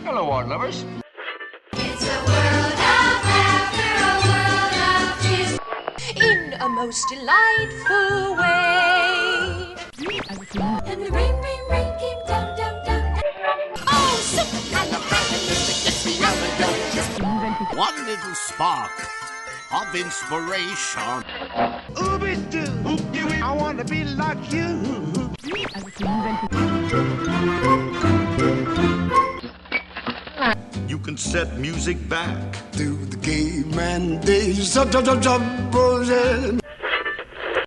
Hello, art lovers. It's a world of laughter, a world of tears, in a most delightful way. And the rain, rain, rain came down, down, down. Oh, supercalifragilisticexpialidocious. One little spark of inspiration. Ooby-doo, I want to be like you. You can set music back. Through the caveman days, Roseanne.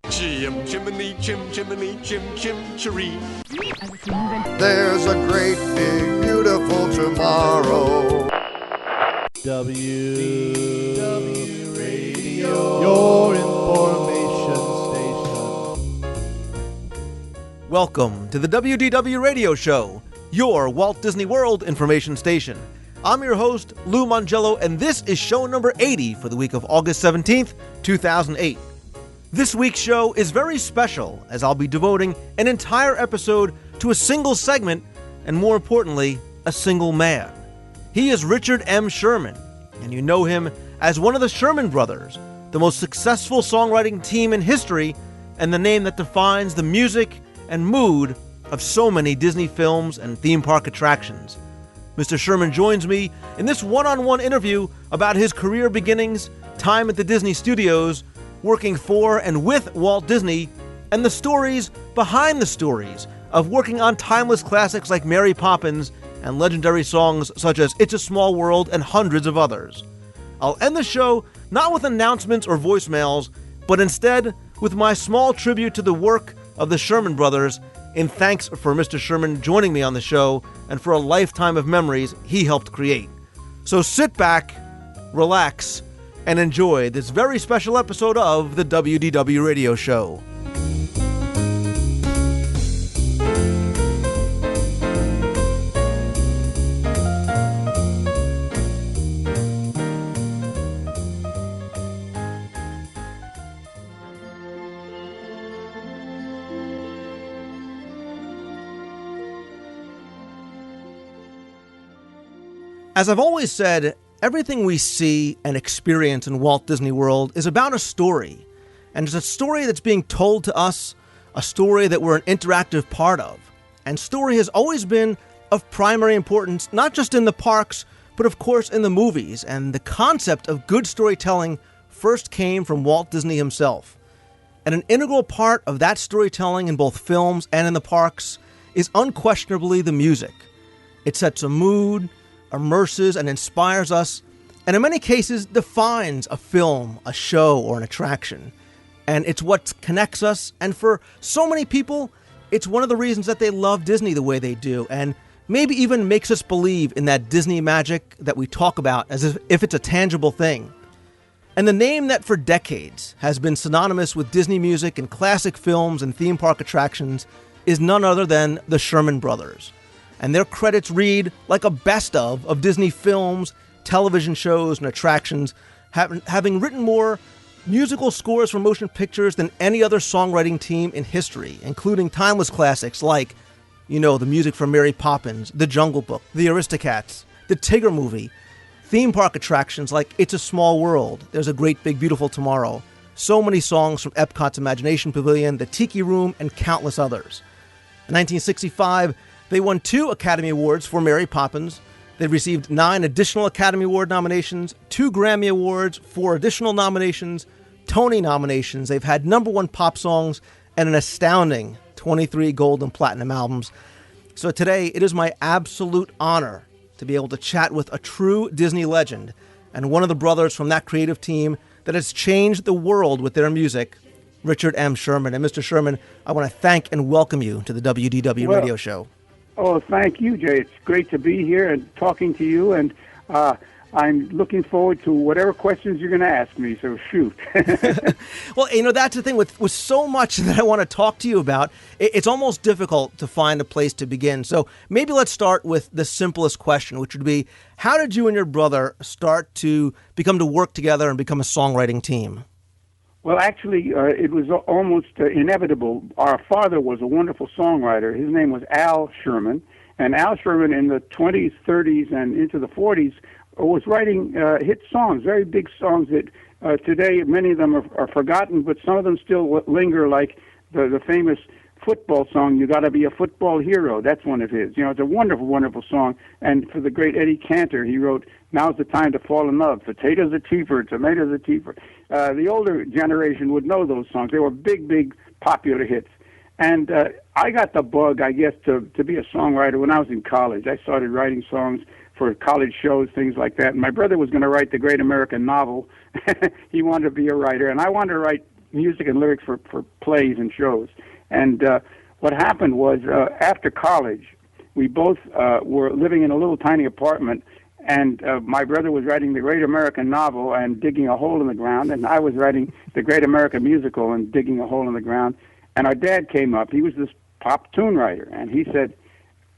Chim, chimney, chim, chimney, chim, chim, chiree. There's a great, big, beautiful tomorrow. WDW Radio, your information station. Welcome to the WDW Radio Show, your Walt Disney World information station. I'm your host, Lou Mongello, and this is show number 80 for the week of August 17th, 2008. This week's show is very special, as I'll be devoting an entire episode to a single segment, and more importantly, a single man. He is Richard M. Sherman, and you know him as one of the Sherman Brothers, the most successful songwriting team in history, and the name that defines the music and mood of so many Disney films and theme park attractions. Mr. Sherman joins me in this one-on-one interview about his career beginnings, time at the Disney Studios, working for and with Walt Disney, and the stories behind the stories of working on timeless classics like Mary Poppins and legendary songs such as It's a Small World and hundreds of others. I'll end the show not with announcements or voicemails, but instead with my small tribute to the work of the Sherman Brothers in thanks for Mr. Sherman joining me on the show and for a lifetime of memories he helped create. So sit back, relax, and enjoy this very special episode of the WDW Radio Show. As I've always said, everything we see and experience in Walt Disney World is about a story. And it's a story that's being told to us, a story that we're an interactive part of. And story has always been of primary importance, not just in the parks, but of course in the movies. And the concept of good storytelling first came from Walt Disney himself. And an integral part of that storytelling in both films and in the parks is unquestionably the music. It sets a mood, immerses and inspires us, and in many cases defines a film, a show, or an attraction. And it's what connects us, and for so many people, it's one of the reasons that they love Disney the way they do, and maybe even makes us believe in that Disney magic that we talk about as if it's a tangible thing. And the name that for decades has been synonymous with Disney music and classic films and theme park attractions is none other than the Sherman Brothers. And their credits read like a best of Disney films, television shows, and attractions, having written more musical scores for motion pictures than any other songwriting team in history, including timeless classics like, the music from Mary Poppins, The Jungle Book, The Aristocats, The Tigger Movie, theme park attractions like It's a Small World, There's a Great Big Beautiful Tomorrow, so many songs from Epcot's Imagination Pavilion, The Tiki Room, and countless others. In 1965, they won 2 Academy Awards for Mary Poppins. They received 9 additional Academy Award nominations, 2 Grammy Awards, 4 additional nominations, Tony nominations. They've had #1 pop songs and an astounding 23 gold and platinum albums. So today, it is my absolute honor to be able to chat with a true Disney legend and one of the brothers from that creative team that has changed the world with their music, Richard M. Sherman. And Mr. Sherman, I want to thank and welcome you to the WDW Radio Show. Oh, thank you, Jay. It's great to be here and talking to you, and I'm looking forward to whatever questions you're going to ask me, so shoot. Well, that's the thing. With so much that I want to talk to you about, it's almost difficult to find a place to begin. So maybe let's start with the simplest question, which would be, how did you and your brother start to become to work together and become a songwriting team? Well, actually, it was almost inevitable. Our father was a wonderful songwriter. His name was Al Sherman. And Al Sherman in the 20s, 30s, and into the 40s was writing hit songs, very big songs that today many of them are forgotten, but some of them still linger, like the famous football song, "You Gotta Be a Football Hero." That's one of his. You know, it's a wonderful, wonderful song. And for the great Eddie Cantor, he wrote, "Now's the Time to Fall in Love." Potatoes are cheaper, tomatoes are cheaper. The older generation would know those songs. They were big, big popular hits. And I got the bug, I guess, to be a songwriter when I was in college. I started writing songs for college shows, things like that. And my brother was going to write the great American novel. He wanted to be a writer. And I wanted to write music and lyrics for plays and shows. And what happened was, after college, we both were living in a little tiny apartment, and my brother was writing the great American novel and digging a hole in the ground, and I was writing the great American musical and digging a hole in the ground. And our dad came up. He was this pop tune writer, and he said,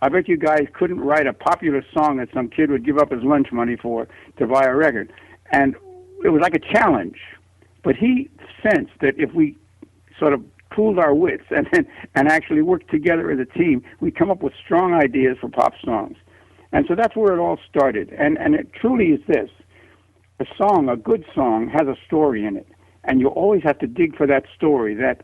"I bet you guys couldn't write a popular song that some kid would give up his lunch money for to buy a record." And it was like a challenge. But he sensed that if we sort of pooled our wits and actually worked together as a team, we'd come up with strong ideas for pop songs. And so that's where it all started. And it truly is this. A song, a good song, has a story in it. And you always have to dig for that story, that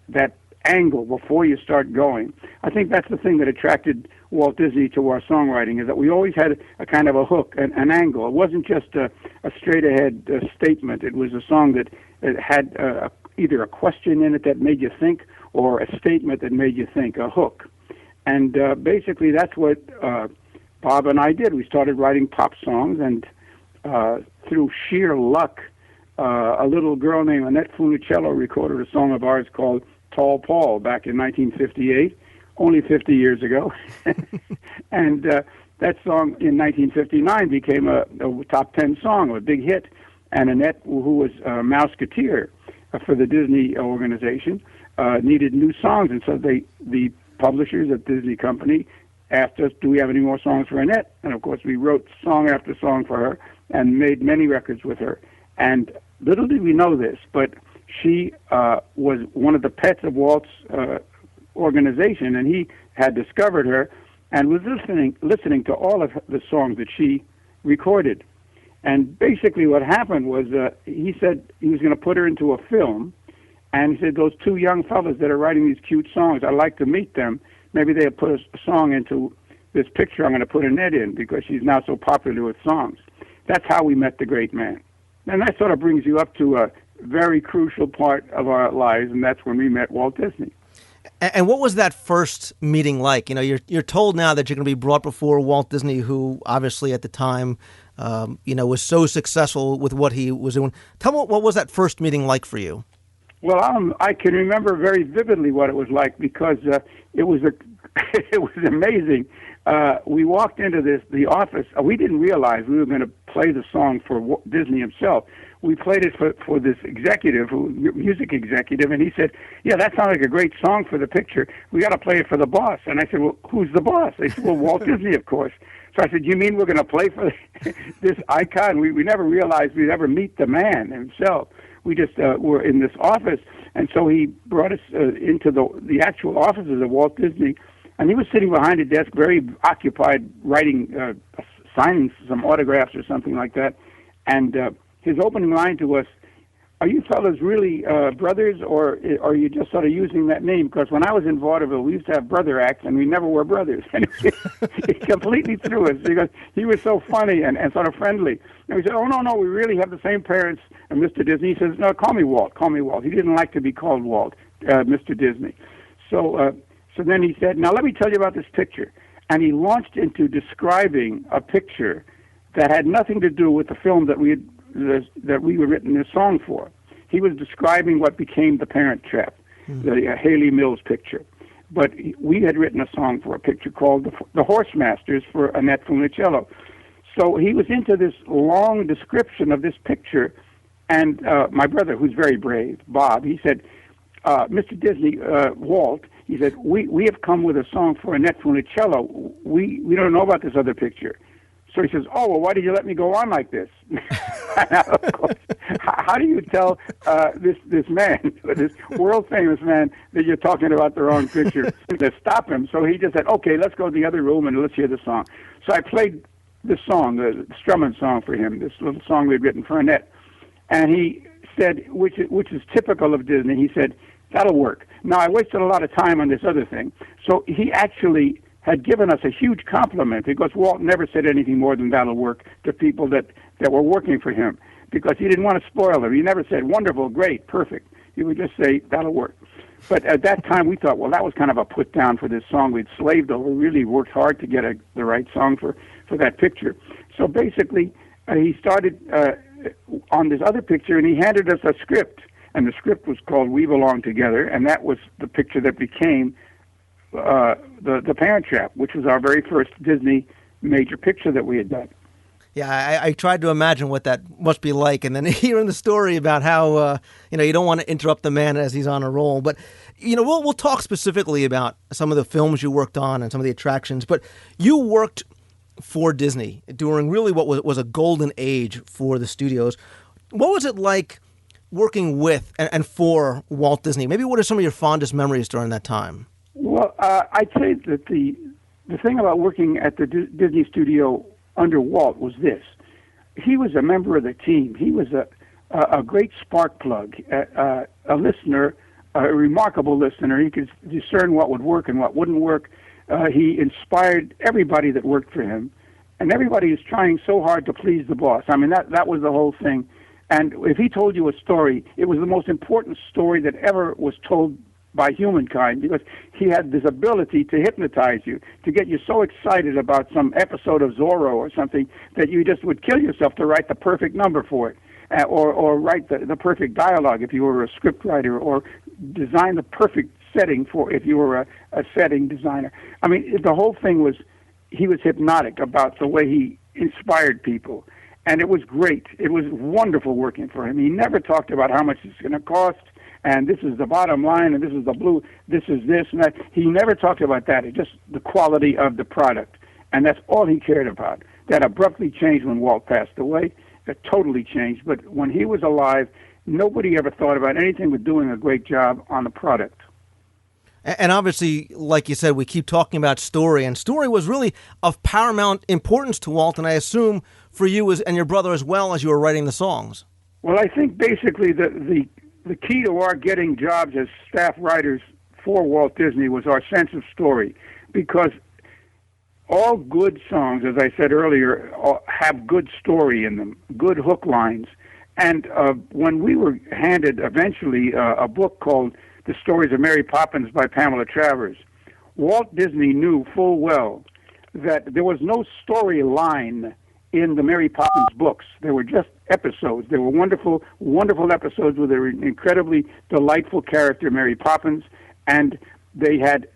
angle before you start going. I think that's the thing that attracted Walt Disney to our songwriting, is that we always had a kind of a hook, an angle. It wasn't just a straight-ahead statement. It was a song that had either a question in it that made you think or a statement that made you think, a hook. And basically that's what Bob and I did. We started writing pop songs, and through sheer luck, a little girl named Annette Funicello recorded a song of ours called Tall Paul back in 1958, only 50 years ago. And that song in 1959 became a top 10 song, a big hit. And Annette, who was a Mouseketeer for the Disney organization, needed new songs. And so the publishers at Disney Company asked us, do we have any more songs for Annette? And of course, we wrote song after song for her and made many records with her. And little did we know this, but she was one of the pets of Walt's organization, and he had discovered her and was listening to all of the songs that she recorded. And basically what happened was he said he was going to put her into a film, and he said, those two young fellas that are writing these cute songs, I'd like to meet them. Maybe they'll put a song into this picture I'm going to put Annette in because she's now so popular with songs. That's how we met the great man. And that sort of brings you up to a very crucial part of our lives, and that's when we met Walt Disney. And what was that first meeting like? You know, you're told now that you're going to be brought before Walt Disney, who obviously at the time, was so successful with what he was doing. Tell me, what was that first meeting like for you? Well, I can remember very vividly what it was like because it was it was amazing. We walked into the office. We didn't realize we were going to play the song for Disney himself. We played it for this executive, music executive, and he said, "Yeah, that sounds like a great song for the picture. We got to play it for the boss." And I said, "Well, who's the boss?" They said, "Well, Walt Disney, of course." So I said, "You mean we're going to play for this icon?" We never realized we'd ever meet the man himself. We just were in this office, and so he brought us into the actual offices of Walt Disney, and he was sitting behind a desk, very occupied, writing, signing some autographs or something like that, and his opening line to us, "Are you fellas really brothers, or are you just sort of using that name?" Because when I was in vaudeville, we used to have brother acts, and we never were brothers. And he completely threw us because he was so funny and sort of friendly. And we said, "Oh, no, we really have the same parents." And Mr. Disney says, "No, call me Walt, call me Walt." He didn't like to be called Walt, Mr. Disney. So then he said, "Now let me tell you about this picture." And he launched into describing a picture that had nothing to do with the film that we were written this song for. He was describing what became The Parent Trap, the Haley Mills picture. But we had written a song for a picture called The Horse Masters for Annette Funicello. So he was into this long description of this picture, and my brother, who's very brave, Bob, he said, "Mr. Disney, Walt," he said, we have come with a song for Annette Funicello. We don't know about this other picture." So he says, "Oh, well, why did you let me go on like this?" how do you tell this man, this world famous man, that you're talking about the wrong picture? To stop him, so he just said, "Okay, let's go to the other room and let's hear the song." So I played this song, the strumming song for him, this little song we'd written for Annette, and he said, which is typical of Disney. He said, "That'll work." Now I wasted a lot of time on this other thing, so he actually had given us a huge compliment, because Walt never said anything more than "that'll work" to people that were working for him, because he didn't want to spoil them. He never said "wonderful, great, perfect." He would just say "that'll work." But at that time we thought, well, that was kind of a put down for this song we'd slaved over, really worked hard to get the right song for that picture. So basically he started on this other picture, and he handed us a script, and the script was called "We Belong Together," and that was the picture that became the Parent Trap, which was our very first Disney major picture that we had done. Yeah, I tried to imagine what that must be like, and then hearing the story about how you don't want to interrupt the man as he's on a roll. But we'll talk specifically about some of the films you worked on and some of the attractions. But you worked for Disney during really what was a golden age for the studios. What was it like working with and for Walt Disney? Maybe what are some of your fondest memories during that time? Well, I'd say that the thing about working at the Disney studio under Walt was this: he was a member of the team. He was a great spark plug, a listener, a remarkable listener. He could discern what would work and what wouldn't work. He inspired everybody that worked for him, and everybody was trying so hard to please the boss. I mean, that was the whole thing. And if he told you a story, it was the most important story that ever was told by humankind, because he had this ability to hypnotize you, to get you so excited about some episode of Zorro or something that you just would kill yourself to write the perfect number for it, or write the perfect dialogue if you were a script writer, or design the perfect setting for if you were a setting designer. I mean, the whole thing was, he was hypnotic about the way he inspired people, and it was great. It was wonderful working for him. He never talked about how much it's going to cost, and this is the bottom line, and this is the blue, this is this and that. He never talked about that. It's just the quality of the product, and that's all he cared about. That abruptly changed when Walt passed away. It totally changed, but when he was alive, nobody ever thought about anything but doing a great job on the product. And obviously, like you said, we keep talking about story, and story was really of paramount importance to Walt, and I assume for you and your brother as well, as you were writing the songs. Well, I think basically the key to our getting jobs as staff writers for Walt Disney was our sense of story, because all good songs, as I said earlier, have good story in them, good hook lines. And when we were handed eventually a book called The Stories of Mary Poppins by Pamela Travers, Walt Disney knew full well that there was no storyline in the Mary Poppins books. They were just episodes. They were wonderful, wonderful episodes with an incredibly delightful character, Mary Poppins, and they had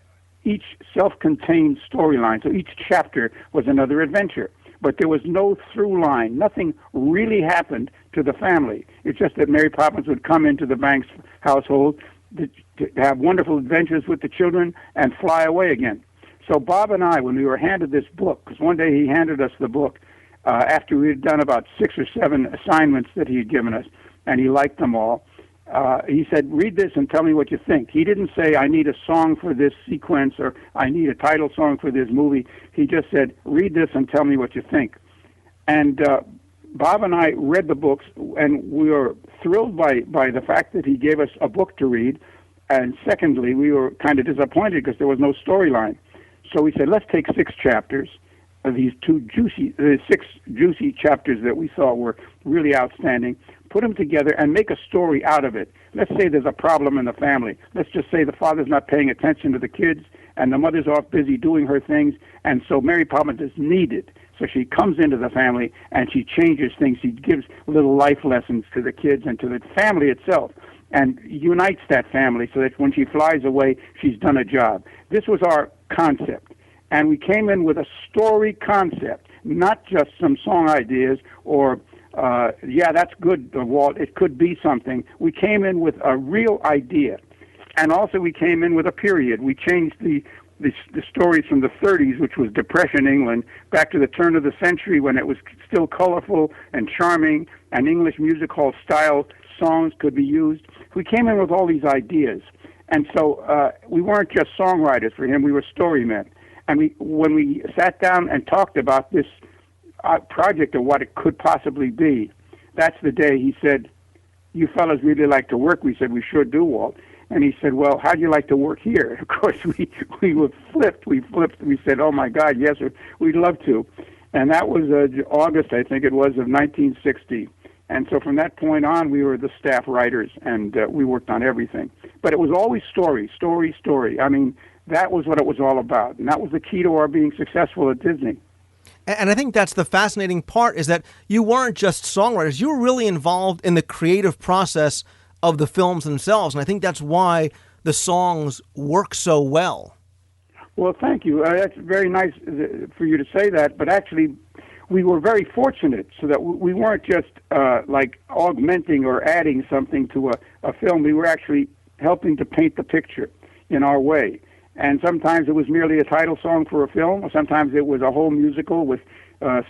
each self-contained storyline. So each chapter was another adventure. But there was no through line. Nothing really happened to the family. It's just that Mary Poppins would come into the Banks household to have wonderful adventures with the children and fly away again. So Bob and I, when we were handed this book, because one day he handed us the book after we had done about 6 or 7 assignments that he had given us, and he liked them all, he said, "Read this and tell me what you think." He didn't say, "I need a song for this sequence," or "I need a title song for this movie." He just said, "Read this and tell me what you think." And Bob and I read the books, and we were thrilled by the fact that he gave us a book to read. And secondly, we were kind of disappointed because there was no storyline. So we said, let's take 6 chapters of these 6 juicy chapters that we saw were really outstanding, put them together and make a story out of it. Let's say there's a problem in the family. Let's just say the father's not paying attention to the kids and the mother's off busy doing her things, and so Mary Poppins is needed. So she comes into the family and she changes things. She gives little life lessons to the kids and to the family itself, and unites that family so that when she flies away, she's done a job. This was our concept. And we came in with a story concept, not just some song ideas or, yeah, that's good, Walt, it could be something. We came in with a real idea. And also we came in with a period. We changed the the stories from the 30s, which was Depression England, back to the turn of the century when it was still colorful and charming, and English music hall style songs could be used. We came in with all these ideas, and so we weren't just songwriters for him; we were storymen. And when we sat down and talked about this project of what it could possibly be, that's the day he said, "You fellas really like to work." We said, "We sure do, Walt." And he said, "Well, how'd you like to work here?" Of course, we were flipped. We flipped. We said, "Oh my God, yes, we'd love to." And that was August, I think it was, of 1960. And so from that point on, we were the staff writers, and we worked on everything. But it was always story, story, story. I mean, that was what it was all about, and that was the key to our being successful at Disney. And I think that's the fascinating part, is that you weren't just songwriters. You were really involved in the creative process of the films themselves. And I think that's why the songs work so well. Well, thank you. That's very nice for you to say that. But actually, we were very fortunate so that we weren't just like augmenting or adding something to a film. We were actually helping to paint the picture in our way. And sometimes it was merely a title song for a film, or sometimes it was a whole musical with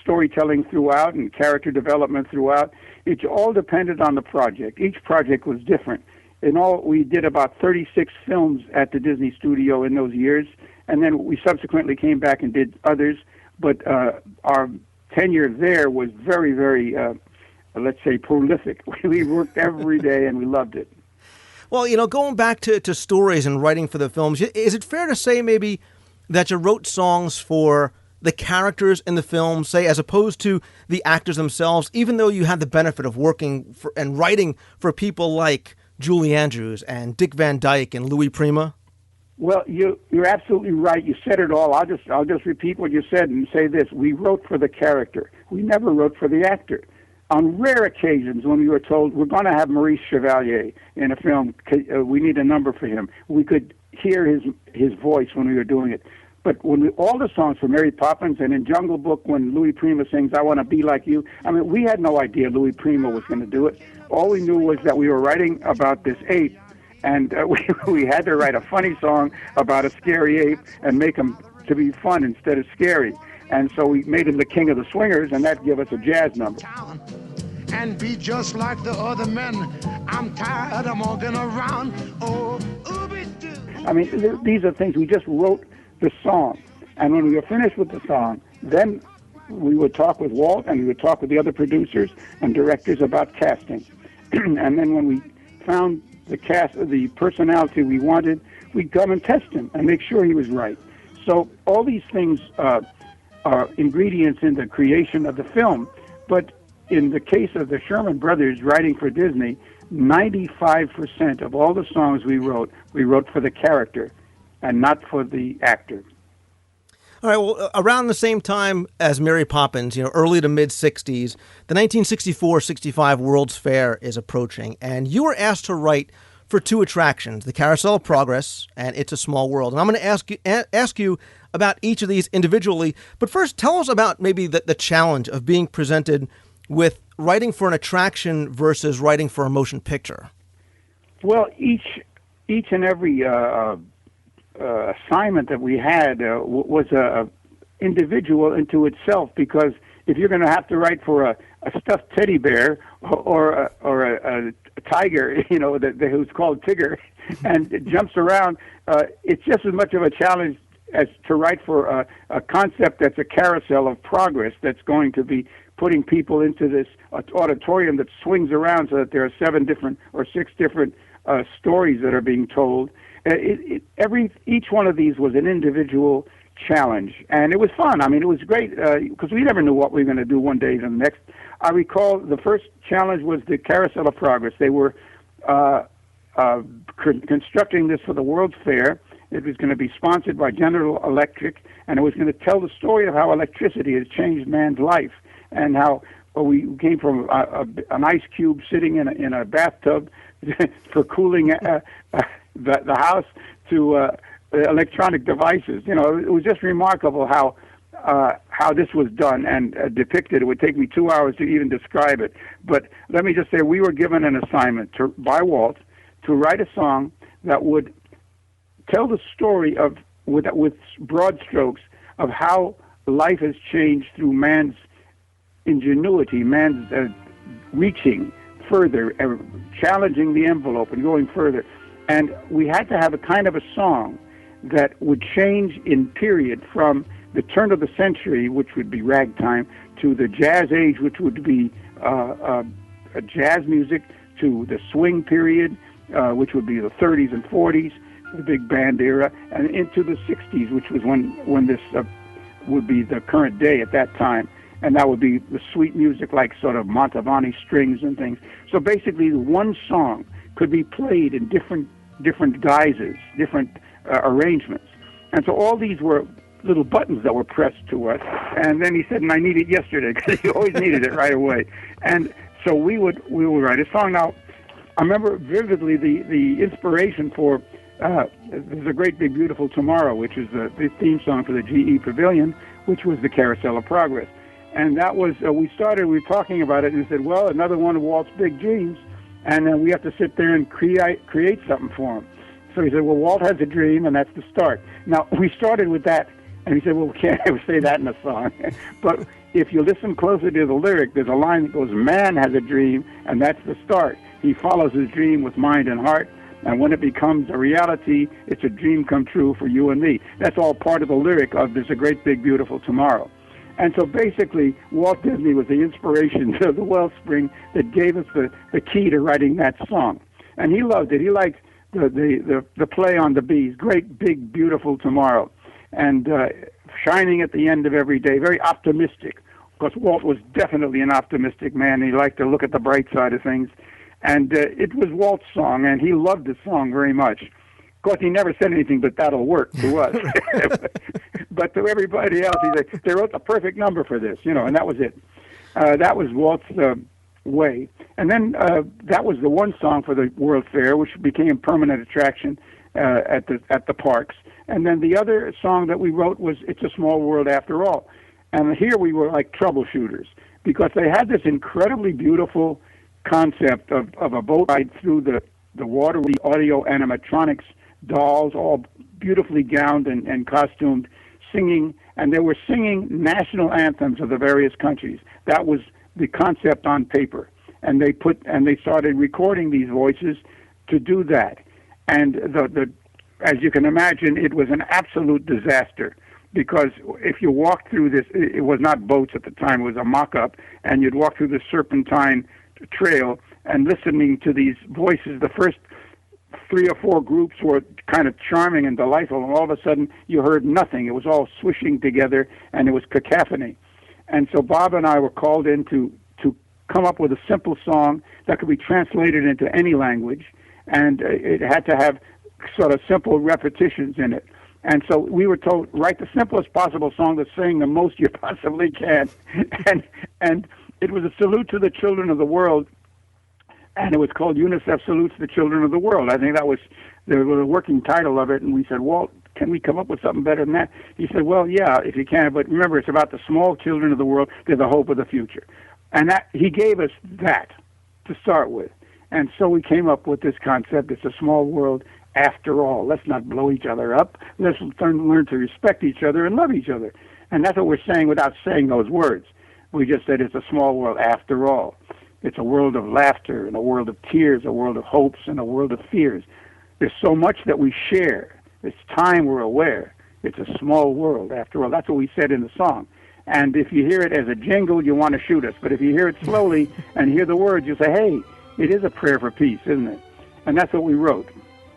storytelling throughout and character development throughout. It all depended on the project. Each project was different. In all, we did about 36 films at the Disney studio in those years, and then we subsequently came back and did others. But our tenure there was very, very, let's say, prolific. We worked every day, and we loved it. Well, going back to stories and writing for the films, is it fair to say maybe that you wrote songs for the characters in the film, say, as opposed to the actors themselves, even though you had the benefit of working for and writing for people like Julie Andrews and Dick Van Dyke and Louis Prima? Well, you're absolutely right. You said it all. I'll just repeat what you said and say this: we wrote for the character. We never wrote for the actor. On rare occasions, when we were told we're going to have Maurice Chevalier in a film, we need a number for him, we could hear his voice when we were doing it. But when all the songs for Mary Poppins and in Jungle Book, when Louis Prima sings "I Want to Be Like You," I mean, we had no idea Louis Prima was going to do it. All we knew was that we were writing about this ape, and we had to write a funny song about a scary ape and make him to be fun instead of scary. And so we made him the king of the swingers, and that gave us a jazz number. And be just like the other men. I'm tired of walking around. Oh, ooby-doo. I mean, these are things we just wrote the song, and when we were finished with the song, then we would talk with Walt and we would talk with the other producers and directors about casting. And then when we found the personality we wanted, we'd come and test him and make sure he was right. So all these things are ingredients in the creation of the film. But in the case of the Sherman Brothers writing for Disney, 95% of all the songs we wrote for the character and not for the actor. All right, well, around the same time as Mary Poppins, early to mid-'60s, the 1964-65 World's Fair is approaching, and you were asked to write for two attractions, the Carousel of Progress and It's a Small World. And I'm going to ask you about each of these individually, but first tell us about maybe the challenge of being presented with writing for an attraction versus writing for a motion picture. Well, each and every assignment that we had was individual into itself, because if you're going to have to write for a stuffed teddy bear or a tiger, who's called Tigger, and it jumps around, it's just as much of a challenge as to write for a concept that's a carousel of progress that's going to be putting people into this auditorium that swings around so that there are 7 different or 6 different stories that are being told. Each one of these was an individual challenge, and it was fun. I mean, it was great because we never knew what we were going to do one day to the next. I recall the first challenge was the Carousel of Progress. They were constructing this for the World's Fair. It was going to be sponsored by General Electric, and it was going to tell the story of how electricity has changed man's life, and how we came from an ice cube sitting in a bathtub for cooling the house to electronic devices. It was just remarkable how this was done and depicted. It would take me 2 hours to even describe it. But let me just say, we were given an assignment by Walt to write a song that would tell the story of with broad strokes of how life has changed through man's ingenuity, man's reaching further, challenging the envelope and going further. And we had to have a kind of a song that would change in period from the turn of the century, which would be ragtime, to the jazz age, which would be jazz music, to the swing period, which would be the 30s and 40s, the big band era, and into the 60s, which was when this would be the current day at that time. And that would be the sweet music like sort of Mantovani strings and things. So basically one song could be played in different guises, different arrangements. And so all these were little buttons that were pressed to us. And then he said, and I need it yesterday, because he always needed it right away. And so we would write a song. Now, I remember vividly the inspiration for There's a Great Big Beautiful Tomorrow, which is the theme song for the GE Pavilion, which was the Carousel of Progress. And that was, we were talking about it, and he said, well, another one of Walt's big dreams, and we have to sit there and create something for him. So he said, well, Walt has a dream, and that's the start. Now, we started with that, and he said, well, we can't ever say that in a song. But if you listen closer to the lyric, there's a line that goes, man has a dream, and that's the start. He follows his dream with mind and heart, and when it becomes a reality, it's a dream come true for you and me. That's all part of the lyric of There's a Great Big Beautiful Tomorrow. And so basically, Walt Disney was the inspiration to the wellspring that gave us the key to writing that song. And he loved it. He liked the play on the bees, Great Big Beautiful Tomorrow, and shining at the end of every day, very optimistic. Because Walt was definitely an optimistic man. He liked to look at the bright side of things. And it was Walt's song, and he loved the song very much. Of course, he never said anything but that'll work to us. But to everybody else, he said, they wrote the perfect number for this, and that was it. That was Walt's way. And then that was the one song for the World Fair, which became a permanent attraction at the parks. And then the other song that we wrote was It's a Small World After All. And here we were like troubleshooters, because they had this incredibly beautiful concept of a boat ride through the water, the audio animatronics, dolls, all beautifully gowned and costumed, singing, and they were singing national anthems of the various countries. That was the concept on paper, and they started recording these voices to do that. And as you can imagine, it was an absolute disaster, because if you walked through this, it was not boats at the time, it was a mock-up, and you'd walk through the Serpentine Trail and listening to these voices. The first 3 or 4 groups were kind of charming and delightful, and all of a sudden you heard nothing. It was all swishing together, and it was cacophony. And so Bob and I were called in to come up with a simple song that could be translated into any language, and it had to have sort of simple repetitions in it. And so we were told, write the simplest possible song to sing the most you possibly can. And it was a salute to the children of the world, and it was called UNICEF Salutes the Children of the World. I think that was the working title of it, and we said, Walt, can we come up with something better than that? He said, well, yeah, if you can, but remember, it's about the small children of the world. They're the hope of the future. And that he gave us that to start with. And so we came up with this concept, it's a small world after all. Let's not blow each other up. Let's learn to respect each other and love each other. And that's what we're saying without saying those words. We just said it's a small world after all. It's a world of laughter and a world of tears, a world of hopes and a world of fears. There's so much that we share. It's time we're aware. It's a small world after all. That's what we said in the song. And if you hear it as a jingle, you want to shoot us. But if you hear it slowly and hear the words, you say, hey, it is a prayer for peace, isn't it? And that's what we wrote.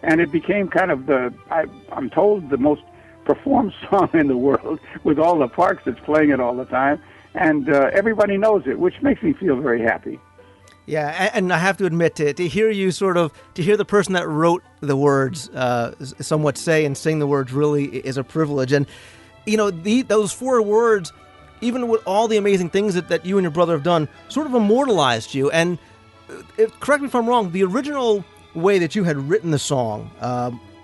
And it became kind of I'm told, the most performed song in the world, with all the parks that's playing it all the time. And everybody knows it, which makes me feel very happy. Yeah, and I have to admit, to hear you to hear the person that wrote the words somewhat say and sing the words really is a privilege. And, those 4 words, even with all the amazing things that you and your brother have done, sort of immortalized you. And correct me if I'm wrong, the original way that you had written the song,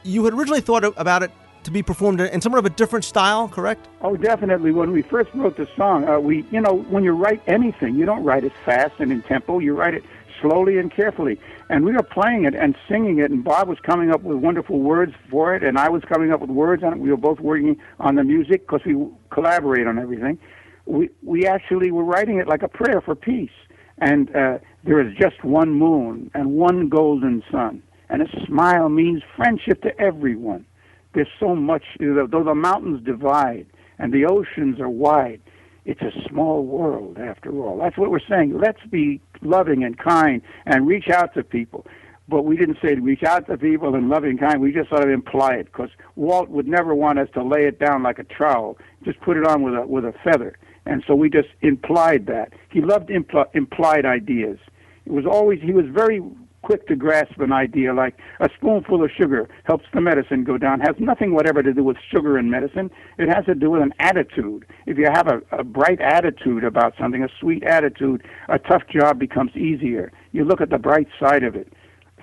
you had originally thought about it to be performed in somewhat of a different style, correct? Oh, definitely. When we first wrote the song, when you write anything, you don't write it fast and in tempo. You write it slowly and carefully. And we were playing it and singing it, and Bob was coming up with wonderful words for it, and I was coming up with words on it. We were both working on the music because we collaborate on everything. We actually were writing it like a prayer for peace. And there is just one moon and one golden sun, and a smile means friendship to everyone. There's so much, though the mountains divide and the oceans are wide, it's a small world after all. That's what we're saying. Let's be loving and kind and reach out to people. But we didn't say reach out to people and loving and kind. We just sort of imply it, because Walt would never want us to lay it down like a trowel, just put it on with a feather. And so we just implied that. He loved implied ideas. He was very quick to grasp an idea, like a spoonful of sugar helps the medicine go down. Has nothing whatever to do with sugar and medicine. It has to do with an attitude. If you have a bright attitude about something, a sweet attitude, a tough job becomes easier. You look at the bright side of it.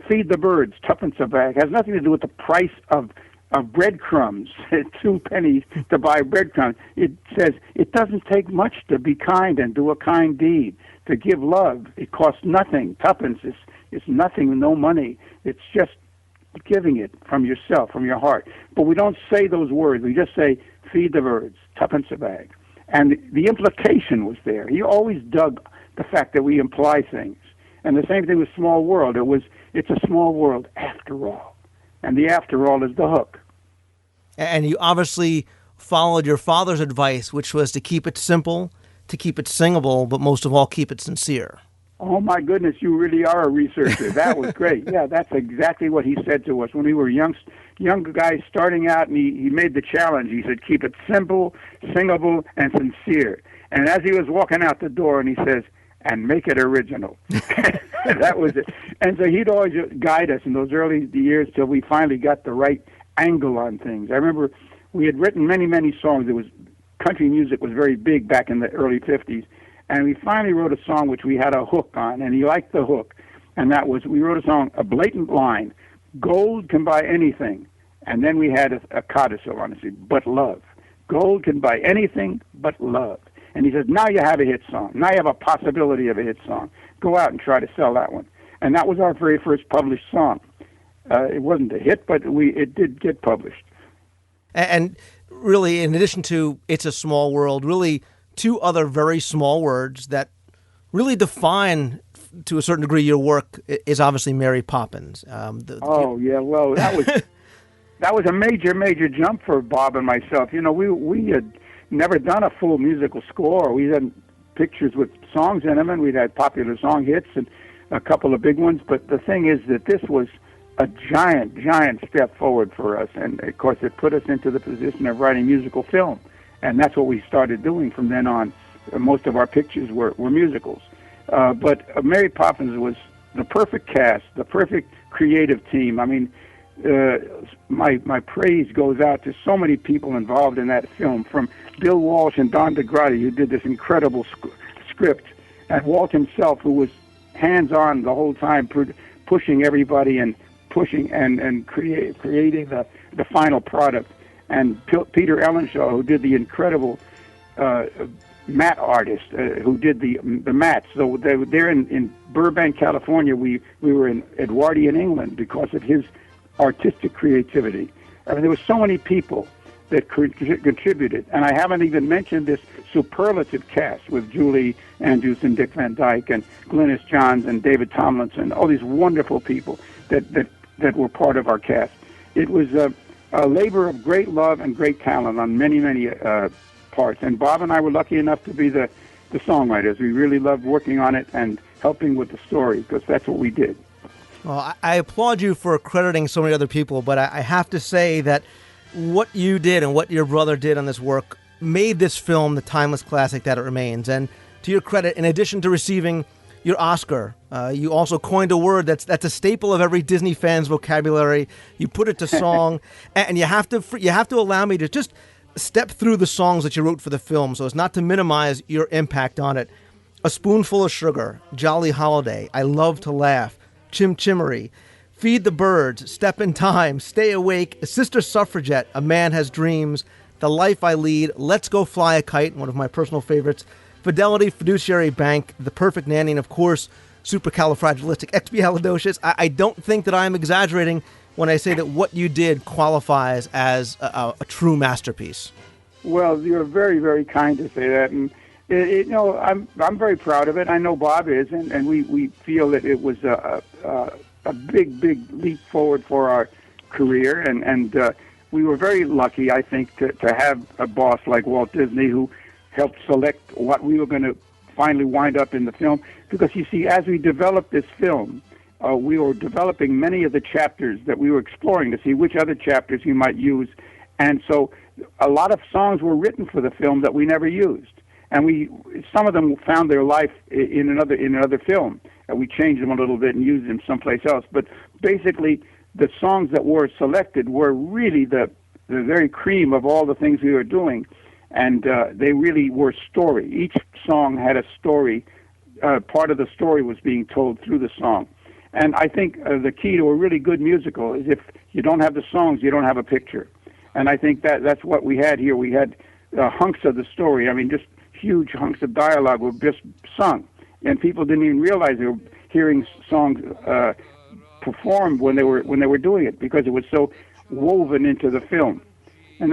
Feed the birds, tuppence a bag. Has nothing to do with the price of breadcrumbs, 2 pennies to buy breadcrumbs. It says it doesn't take much to be kind and do a kind deed. To give love, it costs nothing. Tuppence is nothing, no money. It's just giving it from yourself, from your heart. But we don't say those words. We just say, feed the birds, tuppence a bag. And the implication was there. He always dug the fact that we imply things. And the same thing with Small World. It's a small world after all. And the after all is the hook. And you obviously followed your father's advice, which was to keep it simple, to keep it singable, but most of all, keep it sincere. Oh, my goodness, you really are a researcher. That was great. Yeah, that's exactly what he said to us when we were young guys starting out, and he made the challenge. He said, keep it simple, singable, and sincere. And as he was walking out the door, and he says, and make it original. That was it. And so he'd always guide us in those early years till we finally got the right angle on things. I remember we had written many, many songs. Country music was very big back in the early 50s. And we finally wrote a song which we had a hook on, and he liked the hook. And that was, we wrote a song, a blatant line, gold can buy anything. And then we had a codicil on it, but love. Gold can buy anything but love. And he says, now you have a hit song. Now you have a possibility of a hit song. Go out and try to sell that one. And that was our very first published song. It wasn't a hit, but it did get published. And really, in addition to It's a Small World, really two other very small words that really define, to a certain degree, your work is obviously Mary Poppins. Yeah, well, that was a major, major jump for Bob and myself. You know, we had never done a full musical score. We had pictures with songs in them, and we'd had popular song hits and a couple of big ones. But the thing is that this was a giant, giant step forward for us. And, of course, it put us into the position of writing musical film. And that's what we started doing from then on. Most of our pictures were musicals. But Mary Poppins was the perfect cast, the perfect creative team. I mean, my praise goes out to so many people involved in that film, from Bill Walsh and Don DeGrady, who did this incredible script, and Walt himself, who was hands-on the whole time, pushing everybody and pushing and creating the final product. And Peter Ellenshaw, who did the incredible matte artist, who did the mats. So they're in Burbank, California. We were in Edwardian England because of his artistic creativity. I mean, there were so many people that contributed. And I haven't even mentioned this superlative cast with Julie Andrews and Dick Van Dyke and Glynis Johns and David Tomlinson, all these wonderful people that were part of our cast. It was a labor of great love and great talent on many, many parts. And Bob and I were lucky enough to be the songwriters. We really loved working on it and helping with the story, because that's what we did. Well, I applaud you for crediting so many other people, but I have to say that what you did and what your brother did on this work made this film the timeless classic that it remains. And to your credit, in addition to receiving your Oscar, you also coined a word that's a staple of every Disney fan's vocabulary. You put it to song, and you have to allow me to just step through the songs that you wrote for the film, so as not to minimize your impact on it. A Spoonful of Sugar, Jolly Holiday, I Love to Laugh, Chim Chimmery, Feed the Birds, Step in Time, Stay Awake, Sister Suffragette, A Man Has Dreams, The Life I Lead, Let's Go Fly a Kite, one of my personal favorites, Fidelity, Fiduciary Bank, The Perfect Nanny, and of course, supercalifragilisticexpialidocious. I don't think that I'm exaggerating when I say that what you did qualifies as a true masterpiece. Well, you're very, very kind to say that, and I'm very proud of it. I know Bob is, and we feel that it was a big, big leap forward for our career, and we were very lucky, I think, to have a boss like Walt Disney who helped select what we were going to finally wind up in the film. Because, you see, as we developed this film, we were developing many of the chapters that we were exploring to see which other chapters we might use. And so a lot of songs were written for the film that we never used. And some of them found their life in another film. And we changed them a little bit and used them someplace else. But basically, the songs that were selected were really the very cream of all the things we were doing. And they really were story. Each song had a story. Part of the story was being told through the song. And I think the key to a really good musical is if you don't have the songs, you don't have a picture. And I think that's what we had here. We had hunks of the story. I mean, just huge hunks of dialogue were just sung. And people didn't even realize they were hearing songs performed when they were doing it, because it was so woven into the film. And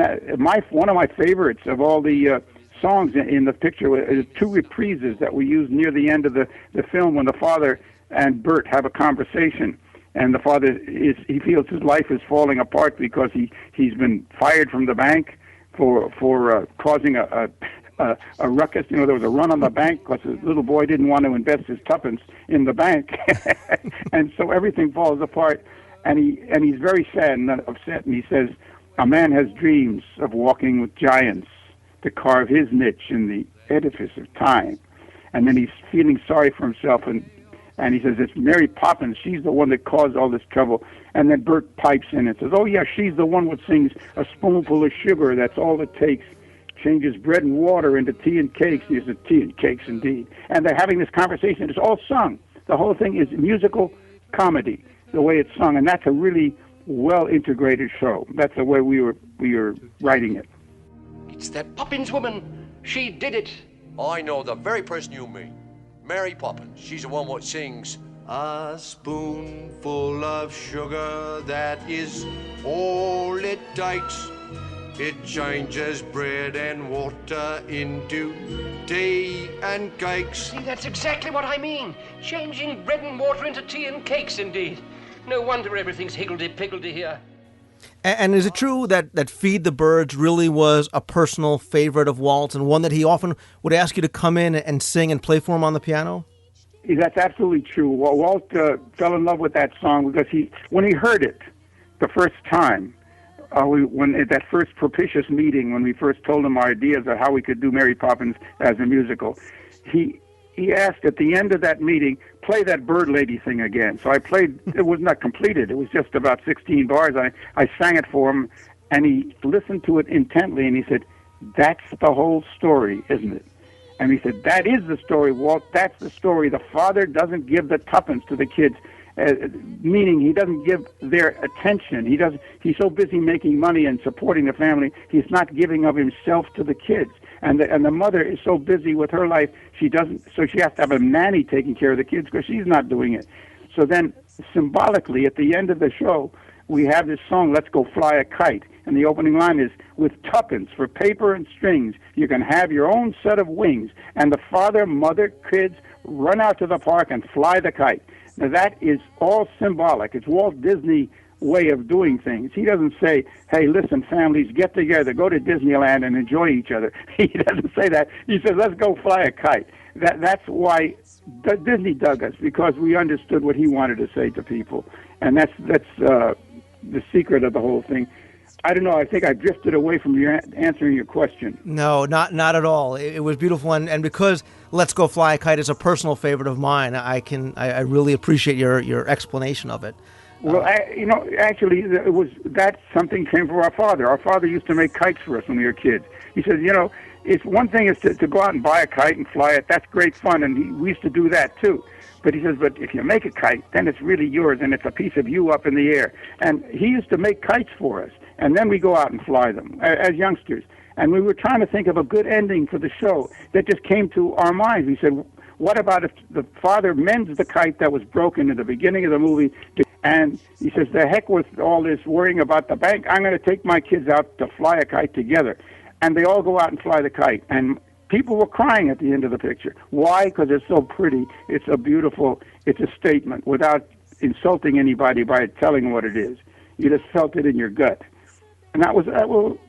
one of my favorites of all the songs in the picture is two reprises that we used near the end of the film when the father and Bert have a conversation. And the father he feels his life is falling apart because he's been fired from the bank for causing a ruckus. You know, there was a run on the bank because the little boy didn't want to invest his tuppence in the bank, and so everything falls apart. And he's very sad and upset. And he says, "A man has dreams of walking with giants to carve his niche in the edifice of time." And then he's feeling sorry for himself, and he says, "It's Mary Poppins. She's the one that caused all this trouble." And then Bert pipes in and says, "Oh, yeah, she's the one that sings a spoonful of sugar. That's all it takes. Changes bread and water into tea and cakes." He says, "Tea and cakes, indeed." And they're having this conversation. It's all sung. The whole thing is musical comedy, the way it's sung. And that's a really well-integrated show. That's the way we were writing it. It's that Poppins woman. She did it. I know the very person you mean. Mary Poppins. She's the one what sings, "A spoonful of sugar, that is all it takes. It changes bread and water into tea and cakes." See, that's exactly what I mean. Changing bread and water into tea and cakes, indeed. No wonder everything's higgledy-piggledy here. And is it true that Feed the Birds really was a personal favorite of Walt's and one that he often would ask you to come in and sing and play for him on the piano? That's absolutely true. Walt fell in love with that song because when he heard it the first time, when at that first propitious meeting, when we first told him our ideas of how we could do Mary Poppins as a musical, he asked at the end of that meeting, "Play that bird lady thing again." So I played. It was not completed. It was just about 16 bars. I sang it for him, and he listened to it intently, and he said, "That's the whole story, isn't it?" And he said, "That is the story, Walt. That's the story. The father doesn't give the tuppence to the kids." Meaning he doesn't give their attention. He's so busy making money and supporting the family, he's not giving of himself to the kids. And the mother is so busy with her life, so she has to have a nanny taking care of the kids because she's not doing it. So then, symbolically, at the end of the show, we have this song, "Let's Go Fly a Kite." And the opening line is, "With tuppence for paper and strings, you can have your own set of wings." And the father, mother, kids run out to the park and fly the kite. Now, that is all symbolic. It's Walt Disney way of doing things. He doesn't say, "Hey, listen, families, get together, go to Disneyland and enjoy each other." He doesn't say that. He says, "Let's go fly a kite." That's why Disney dug us, because we understood what he wanted to say to people. And that's the secret of the whole thing. I don't know. I think I drifted away from answering your question. No, not at all. It was beautiful, and because "Let's Go Fly a Kite" is a personal favorite of mine, I really appreciate your explanation of it. Well, actually, something came from our father. Our father used to make kites for us when we were kids. He said, it's one thing is to go out and buy a kite and fly it. That's great fun, and we used to do that too. But he says, but if you make a kite, then it's really yours, and it's a piece of you up in the air. And he used to make kites for us, and then we go out and fly them as youngsters. And we were trying to think of a good ending for the show that just came to our minds. We said, what about if the father mends the kite that was broken in the beginning of the movie? And he says, the heck with all this worrying about the bank. I'm going to take my kids out to fly a kite together. And they all go out and fly the kite. And people were crying at the end of the picture. Why? Because it's so pretty. It's a statement without insulting anybody by telling what it is. You just felt it in your gut. And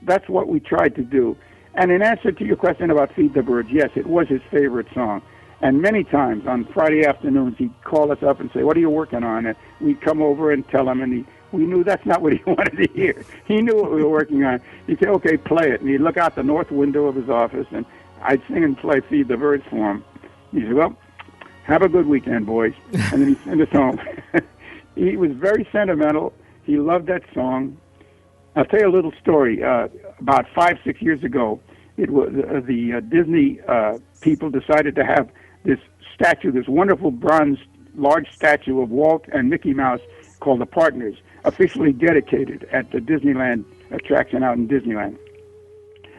that's what we tried to do. And in answer to your question about Feed the Birds, yes, it was his favorite song. And many times on Friday afternoons, he'd call us up and say, what are you working on? And we'd come over and tell him, and we knew that's not what he wanted to hear. He knew what we were working on. He'd say, okay, play it. And he'd look out the north window of his office, and I'd sing and play Feed the Birds for him. He said, well, have a good weekend, boys. And then he'd send us home. He was very sentimental. He loved that song. I'll tell you a little story. About 5-6 years ago, it was the Disney people decided to have this statue, this wonderful bronze large statue of Walt and Mickey Mouse called the Partners, officially dedicated at the Disneyland attraction out in Disneyland.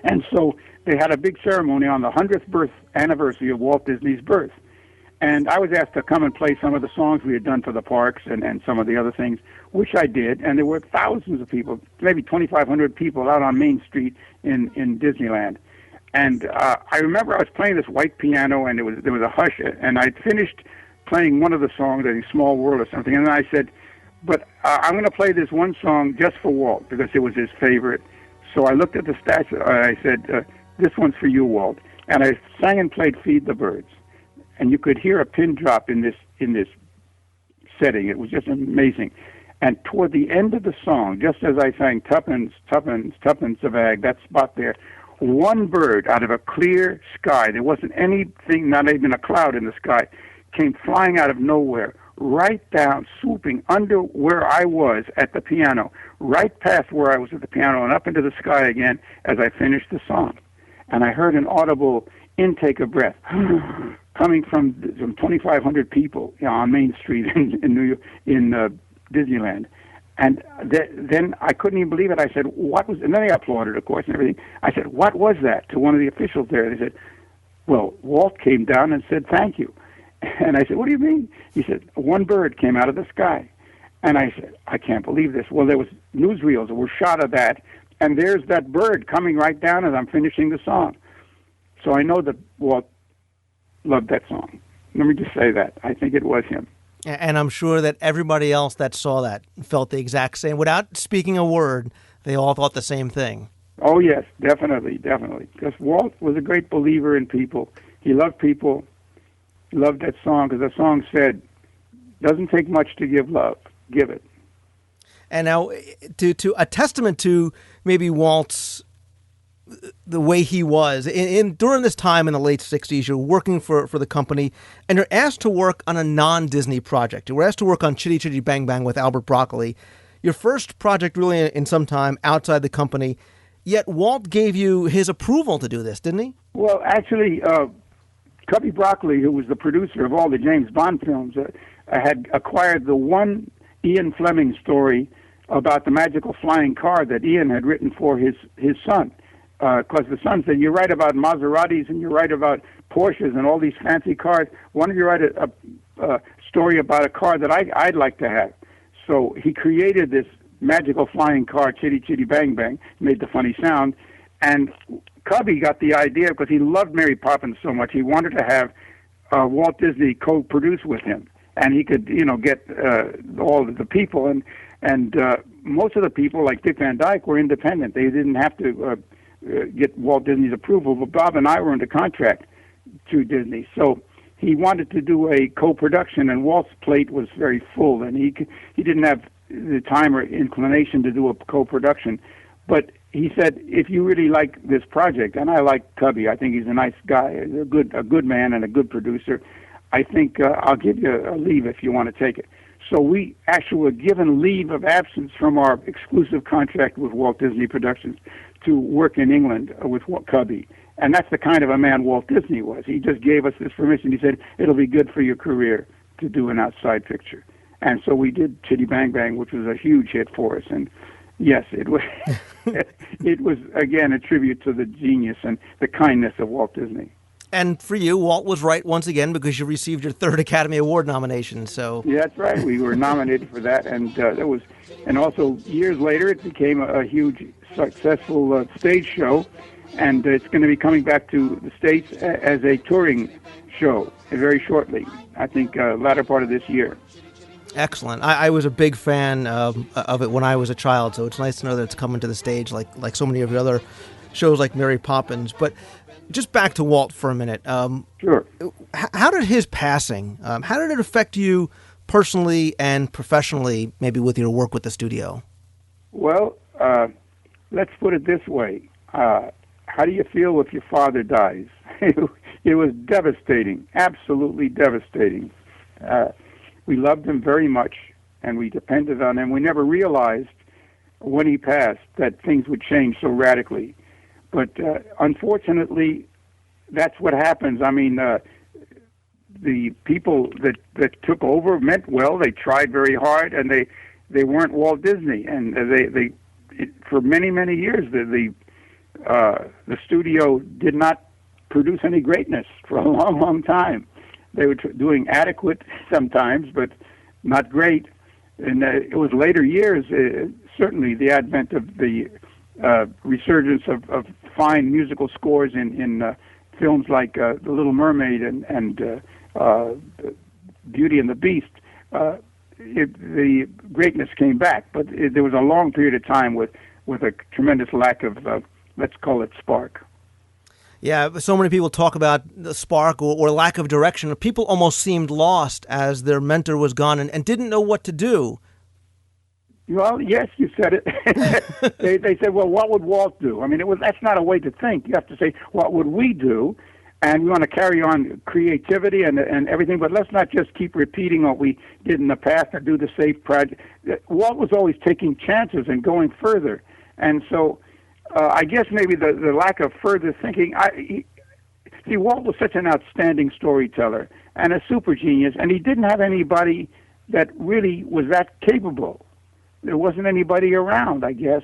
And so they had a big ceremony on the 100th birth anniversary of Walt Disney's birth. And I was asked to come and play some of the songs we had done for the parks and some of the other things, which I did. And there were thousands of people, maybe 2,500 people out on Main Street in Disneyland. And I remember I was playing this white piano, and there was a hush, and I'd finished playing one of the songs, a Small World or something, and then I said, but I'm going to play this one song just for Walt, because it was his favorite. So I looked at the statue, I said, this one's for you, Walt. And I sang and played Feed the Birds. And you could hear a pin drop in this setting. It was just amazing. And toward the end of the song, just as I sang Tuppence, Tuppence, Tuppence a bag, that spot there, one bird out of a clear sky, there wasn't anything, not even a cloud in the sky, came flying out of nowhere, right down, swooping under where I was at the piano, right past where I was at the piano and up into the sky again as I finished the song. And I heard an audible intake of breath coming from 2,500 people on Main Street in New York, in Disneyland. And then I couldn't even believe it. I said, what was, and then they applauded, of course, and everything. I said, what was that, to one of the officials there? They said, well, Walt came down and said, thank you. And I said, what do you mean? He said, one bird came out of the sky. And I said, I can't believe this. Well, there was newsreels that were shot of that, and there's that bird coming right down as I'm finishing the song. So I know that Walt loved that song. Let me just say that. I think it was him. And I'm sure that everybody else that saw that felt the exact same. Without speaking a word, they all thought the same thing. Oh, yes, definitely, definitely. Because Walt was a great believer in people. He loved people. He loved that song because the song said, doesn't take much to give love. Give it. And now, to a testament to maybe Walt's, the way he was, during this time in the late 60s, you're working for the company, and you're asked to work on a non-Disney project. You were asked to work on Chitty Chitty Bang Bang with Albert Broccoli, your first project really in some time outside the company, yet Walt gave you his approval to do this, didn't he? Well, actually, Cubby Broccoli, who was the producer of all the James Bond films, had acquired the one Ian Fleming story about the magical flying car that Ian had written for his son. Because the son said, you write about Maseratis and you write about Porsches and all these fancy cars. Why don't you write a story about a car that I'd like to have? So he created this magical flying car, Chitty Chitty Bang Bang, made the funny sound. And Cubby got the idea because he loved Mary Poppins so much. He wanted to have Walt Disney co-produce with him. And he could, get all of the people. And most of the people, like Dick Van Dyke, were independent. They didn't have to get Walt Disney's approval, but Bob and I were under contract to Disney. So he wanted to do a co-production, and Walt's plate was very full, and he didn't have the time or inclination to do a co-production. But he said, if you really like this project, and I like Cubby, I think he's a nice guy, a good man and a good producer, I think I'll give you a leave if you want to take it. So we actually were given leave of absence from our exclusive contract with Walt Disney Productions to work in England with Cubby. And that's the kind of a man Walt Disney was. He just gave us this permission. He said, it'll be good for your career to do an outside picture. And so we did Chitty Bang Bang, which was a huge hit for us. And yes, it was, it was, again, a tribute to the genius and the kindness of Walt Disney. And for you, Walt was right once again because you received your third Academy Award nomination. So Yeah, that's right. We were nominated for that, and and also years later, it became a huge, successful stage show, and it's going to be coming back to the States as a touring show very shortly. I think latter part of this year. excellent. I was a big fan of it when I was a child, so it's nice to know that it's coming to the stage like so many of the other shows like Mary Poppins. But just back to Walt for a minute. Sure. How did his passing, how did it affect you personally and professionally, maybe with your work with the studio? Well, let's put it this way. How do you feel if your father dies? It was devastating, absolutely devastating. We loved him very much, and we depended on him. We never realized when he passed that things would change so radically. But unfortunately, that's what happens. I mean, the people that took over meant well. They tried very hard, and they weren't Walt Disney. And for many years, the studio did not produce any greatness for a long time. They were doing adequate sometimes, but not great. And it was later years, certainly the advent of the resurgence of fine musical scores in films like The Little Mermaid and Beauty and the Beast. The greatness came back, but there was a long period of time with a tremendous lack of, let's call it, spark. Yeah, so many people talk about the spark or lack of direction. People almost seemed lost as their mentor was gone and didn't know what to do. Well, yes, you said it. they said, well, what would Walt do? I mean, that's not a way to think. You have to say, what would we do? And we want to carry on creativity and everything, but let's not just keep repeating what we did in the past or do the safe project. Walt was always taking chances and going further. And so I guess maybe the lack of further thinking. See, Walt was such an outstanding storyteller and a super genius, and he didn't have anybody that really was that capable. There wasn't anybody around, I guess.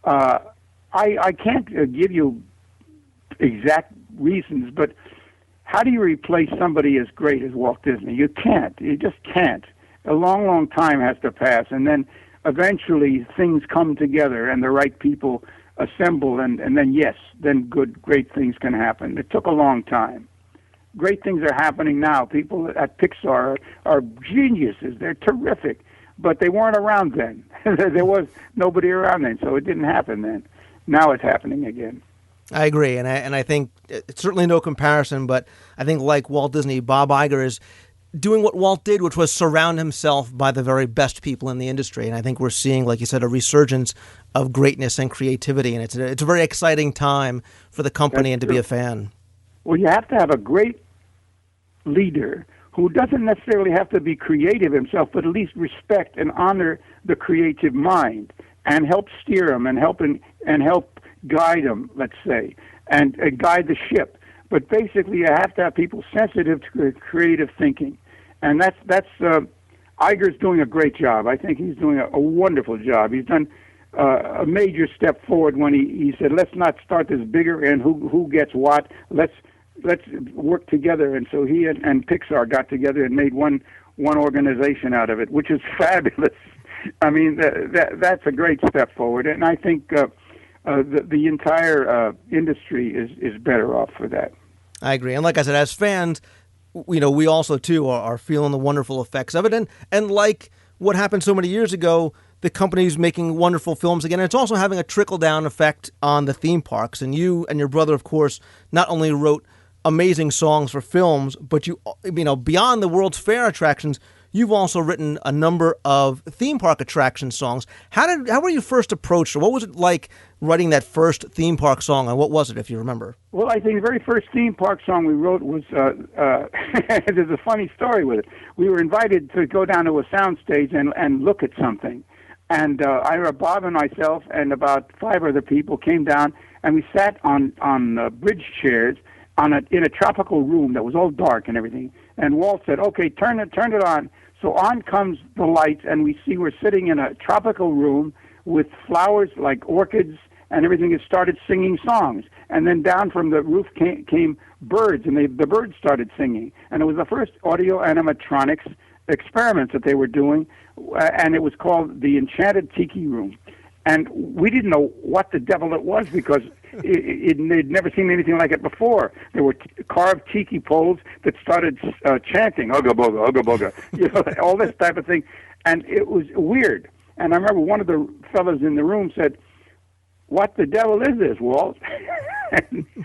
I can't give you exact reasons, but how do you replace somebody as great as Walt Disney? You can't. You just can't. A long time has to pass, and then eventually things come together and the right people assemble, and then, yes, then great things can happen. It took a long time. Great things are happening now. People at Pixar are geniuses. They're terrific, but they weren't around then. There was nobody around then, so it didn't happen then. Now it's happening again. I agree, and I think it's certainly no comparison, but I think like Walt Disney, Bob Iger is doing what Walt did, which was surround himself by the very best people in the industry. And I think we're seeing, like you said, a resurgence of greatness and creativity, and it's a very exciting time for the company and to be a fan. Well, you have to have a great leader who doesn't necessarily have to be creative himself, but at least respect and honor the creative mind and help steer him and help guide him, let's say, and guide the ship. But basically, you have to have people sensitive to creative thinking, and that's Iger's doing a great job. I think he's doing a wonderful job. He's done a major step forward when he said, "Let's not start this bigger and who gets what. Let's work together." And so he and Pixar got together and made one organization out of it, which is fabulous. I mean, that's a great step forward, and I think the entire industry is better off for that. I agree. And like I said, as fans, we also, too, are feeling the wonderful effects of it. And like what happened so many years ago, the company's making wonderful films again. And it's also having a trickle-down effect on the theme parks. And you and your brother, of course, not only wrote amazing songs for films, but beyond the World's Fair attractions, you've also written a number of theme park attraction songs. How were you first approached, or what was it like writing that first theme park song, and what was it, if you remember? Well, I think the very first theme park song we wrote was, there's a funny story with it. We were invited to go down to a soundstage and look at something. And I remember Bob and myself and about 5 other people came down, and we sat on bridge chairs in a tropical room that was all dark and everything. And Walt said, "Okay, turn it on." So on comes the lights, and we're sitting in a tropical room with flowers like orchids and everything had started singing songs. And then down from the roof came birds, and the birds started singing. And it was the first audio animatronics experiments that they were doing, and it was called the Enchanted Tiki Room. And we didn't know what the devil it was because they'd never seen anything like it before. There were carved tiki poles that started chanting, "Ugga bugga, ugga bugga," you know, all this type of thing. And it was weird. And I remember one of the fellows in the room said, "What the devil is this, Walt?"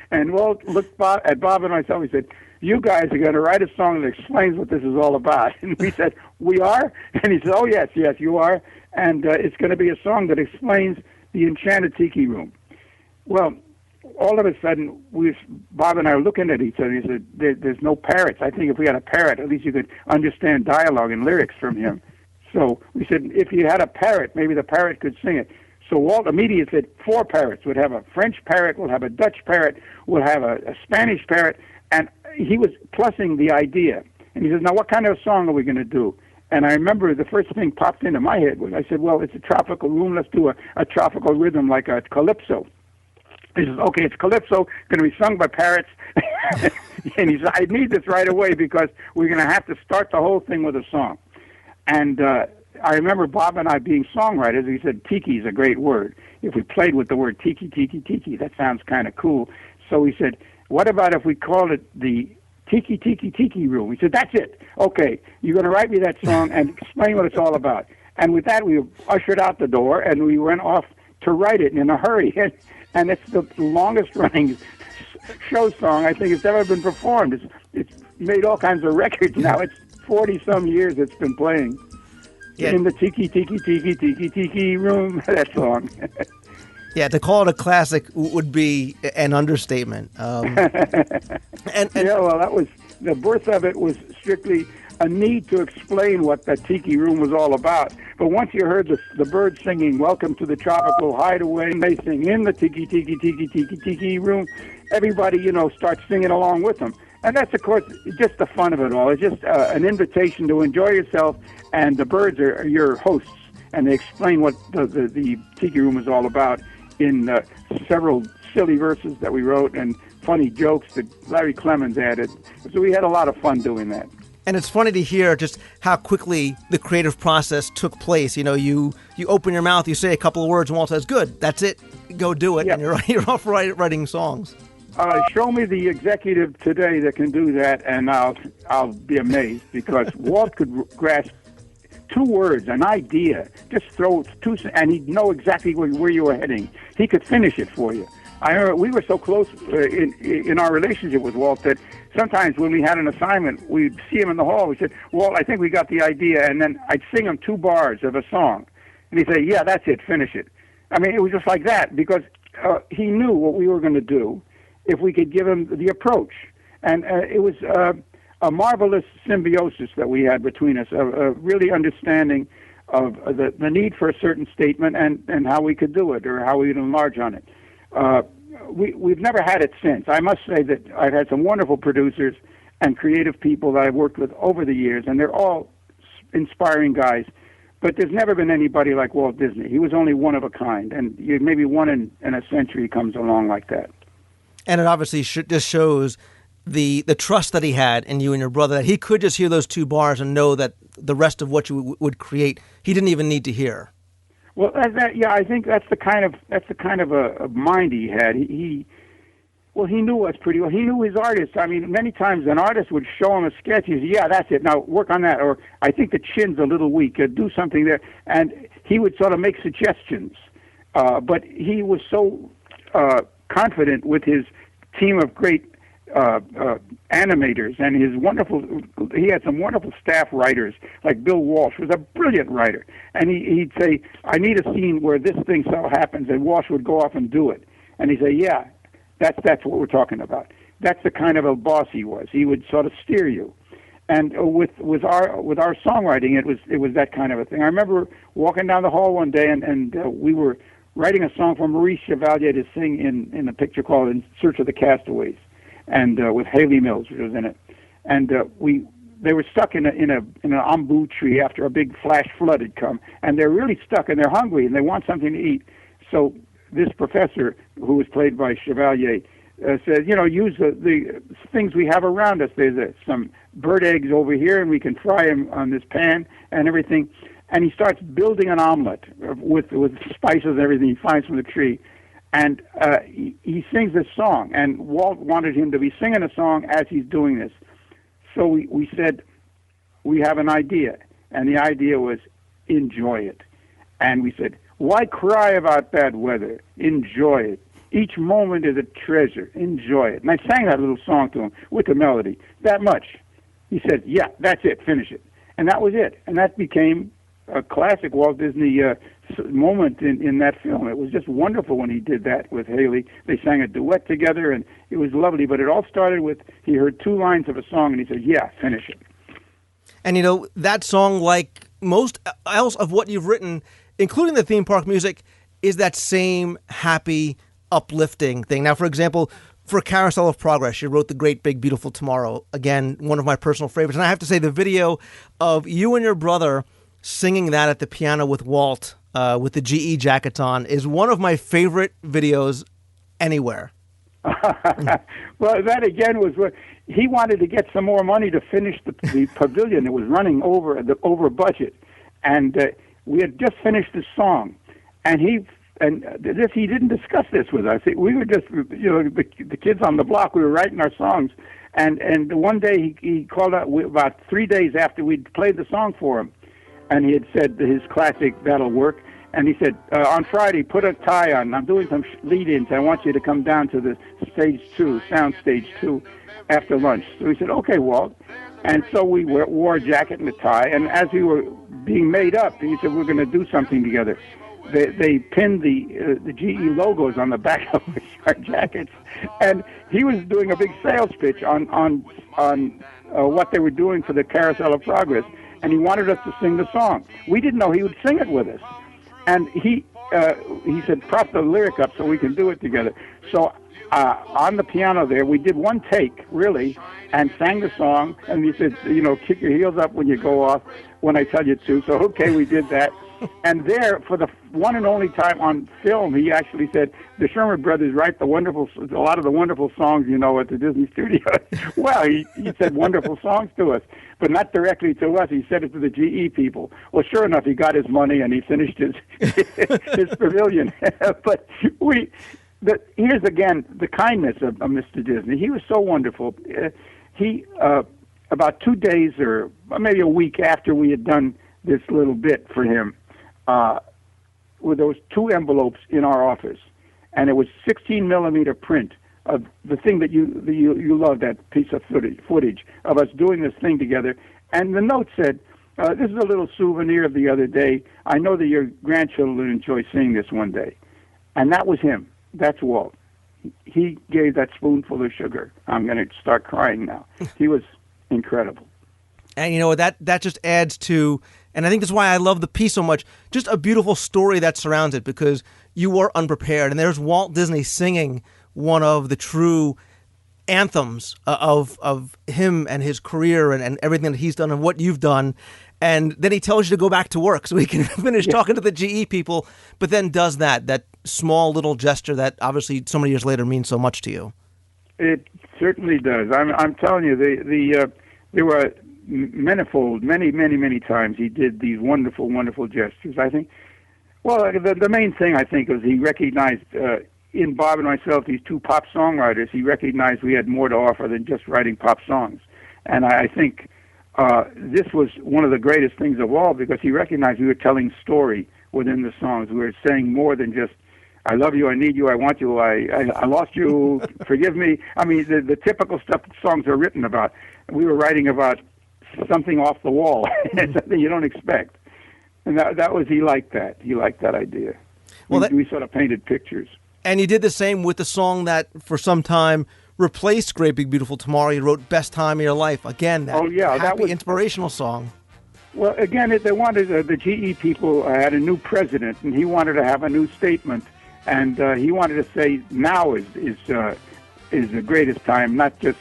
and Walt looked at Bob and myself. He said, "You guys are going to write a song that explains what this is all about." And we said, "We are?" And he said, "Oh, yes, you are. And it's going to be a song that explains the Enchanted Tiki Room." Well, all of a sudden, Bob and I were looking at each other. He said, "There's no parrots. I think if we had a parrot, at least you could understand dialogue and lyrics from him." So we said, if you had a parrot, maybe the parrot could sing it. So Walt immediately said 4 parrots. We'd have a French parrot, we'll have a Dutch parrot, we'll have a Spanish parrot. And he was plussing the idea. And he says, "Now what kind of song are we going to do?" And I remember the first thing popped into my head was, I said, "Well, it's a tropical room. Let's do a tropical rhythm like a calypso." He says, "Okay, it's calypso, going to be sung by parrots." And he said, "I need this right away because we're going to have to start the whole thing with a song." And I remember Bob and I being songwriters. He said, "Tiki is a great word. If we played with the word tiki, tiki, tiki, that sounds kind of cool." So he said, "What about if we called it the Tiki, Tiki, Tiki Room?" We said, "That's it. Okay, you're going to write me that song and explain what it's all about." And with that, we were ushered out the door, and we went off to write it in a hurry. And it's the longest-running show song I think it's ever been performed. It's made all kinds of records now. It's 40-some years it's been playing. Yeah. In the Tiki, Tiki, Tiki, Tiki, Tiki Room, that song. Yeah, to call it a classic would be an understatement. Yeah, well, that was the birth of it was strictly a need to explain what that Tiki Room was all about. But once you heard the birds singing "Welcome to the Tropical Hideaway," and they sing "In the Tiki, Tiki, Tiki, Tiki, Tiki Room," everybody, starts singing along with them. And that's, of course, just the fun of it all. It's just an invitation to enjoy yourself, and the birds are your hosts, and they explain what the Tiki Room is all about in several silly verses that we wrote and funny jokes that Larry Clemens added. So we had a lot of fun doing that. And it's funny to hear just how quickly the creative process took place. You open your mouth, you say a couple of words, and Walt says, "Good, that's it, go do it," and you're off writing songs. Show me the executive today that can do that, and I'll be amazed, because Walt could grasp 2 words, an idea, just throw 2, and he'd know exactly where you were heading. He could finish it for you. I remember we were so close in our relationship with Walt that sometimes when we had an assignment, we'd see him in the hall. We said, "Walt, I think we got the idea," and then I'd sing him 2 bars of a song, and he'd say, "Yeah, that's it, finish it." I mean, it was just like that, because he knew what we were going to do if we could give him the approach. And it was a marvelous symbiosis that we had between us, a really understanding of the need for a certain statement and how we could do it, or how we would enlarge on it. We've never had it since. I must say that I've had some wonderful producers and creative people that I've worked with over the years, and they're all inspiring guys. But there's never been anybody like Walt Disney. He was only one of a kind, and maybe one in a century comes along like that. And it obviously just shows the trust that he had in you and your brother, that he could just hear those 2 bars and know that the rest of what you would create, he didn't even need to hear. Well, I think that's the kind of a mind he had. He knew us pretty well. He knew his artists. I mean, many times an artist would show him a sketch. He'd say, "Yeah, that's it. Now work on that." Or, "I think the chin's a little weak. Do something there." And he would sort of make suggestions. But he was so confident with his team of great animators and he had some wonderful staff writers, like Bill Walsh was a brilliant writer, and he'd say, "I need a scene where this thing so happens," and Walsh would go off and do it, and he'd say, "Yeah, that's what we're talking about." That's the kind of a boss he was. He would sort of steer you. And with our songwriting, it was that kind of a thing. I remember walking down the hall one day, and we were writing a song for Maurice Chevalier to sing in a picture called "In Search of the Castaways," and with Haley Mills, which was in it. And they were stuck in an bamboo tree after a big flash flood had come, and they're really stuck, and they're hungry, and they want something to eat. So this professor, who was played by Chevalier, says, use the things we have around us. There's some bird eggs over here, and we can fry them on this pan and everything. And he starts building an omelet with spices and everything he finds from the tree. And he sings this song. And Walt wanted him to be singing a song as he's doing this. So we said, we have an idea. And the idea was, enjoy it. And we said, why cry about bad weather? Enjoy it. Each moment is a treasure. Enjoy it. And I sang that little song to him with the melody. That much. He said, yeah, that's it. Finish it. And that was it. And that became a classic Walt Disney moment in that film. It was just wonderful when he did that with Haley. They sang a duet together, and it was lovely. But it all started with, he heard 2 lines of a song, and he said, yeah, finish it. And, that song, like most else of what you've written, including the theme park music, is that same happy, uplifting thing. Now, for example, for Carousel of Progress, you wrote The Great Big Beautiful Tomorrow. Again, one of my personal favorites. And I have to say, the video of you and your brother singing that at the piano with Walt, with the GE jackets on, is one of my favorite videos anywhere. Well, that again was what he wanted to get some more money to finish the pavilion. It was running over budget, and we had just finished the song, and he didn't discuss this with us. We were just, the kids on the block. We were writing our songs, and one day he called out about 3 days after we'd played the song for him, and he had said his classic "That'll Work," and he said, on Friday, put a tie on. I'm doing some lead-ins. I want you to come down to the sound stage 2, after lunch. So he said, okay, Walt. And so we wore a jacket and a tie, and as we were being made up, he said, we're going to do something together. They pinned the GE logos on the back of our jackets, and he was doing a big sales pitch on what they were doing for the Carousel of Progress, and he wanted us to sing the song. We didn't know he would sing it with us, and he said, prop the lyric up so we can do it together. So on the piano there, we did one take, really, and sang the song, and he said, kick your heels up when you go off when I tell you to. So, okay, we did that. And there, for the one and only time on film, he actually said, the Sherman Brothers write a lot of the wonderful songs, at the Disney studio. Well, he said wonderful songs to us, but not directly to us. He said it to the GE people. Well, sure enough, he got his money and he finished his pavilion. But here's again the kindness of Mr. Disney. He was so wonderful. He about 2 days or maybe a week after we had done this little bit for him, with those 2 envelopes in our office, and it was 16 millimeter print of the thing that you love, that piece of footage of us doing this thing together. And the note said, "This is a little souvenir of the other day. I know that your grandchildren will enjoy seeing this one day." And that was him. That's Walt. He gave that spoonful of sugar. I'm going to start crying now. He was incredible. And that just adds to, and I think that's why I love the piece so much, just a beautiful story that surrounds it, because you were unprepared. And there's Walt Disney singing one of the true anthems of him and his career and everything that he's done and what you've done. And then he tells you to go back to work so he can finish talking to the GE people, but then does that small little gesture that obviously so many years later means so much to you. It certainly does. I'm telling you, there were many times he did these wonderful, wonderful gestures. I think, well, the main thing I think was he recognized in Bob and myself, these 2 pop songwriters, he recognized we had more to offer than just writing pop songs. And I think this was one of the greatest things of all, because he recognized we were telling story within the songs. We were saying more than just, I love you, I need you, I want you, I lost you, forgive me. I mean, the typical stuff that songs are written about. We were writing about something off the wall, something you don't expect. And that was, he liked that. He liked that idea. Well, we sort of painted pictures. And you did the same with the song that for some time replaced Great Big Beautiful Tomorrow. You wrote Best Time of Your Life. Again, that was inspirational song. Well, again, they wanted, the GE people had a new president, and he wanted to have a new statement. And he wanted to say now is the greatest time, not just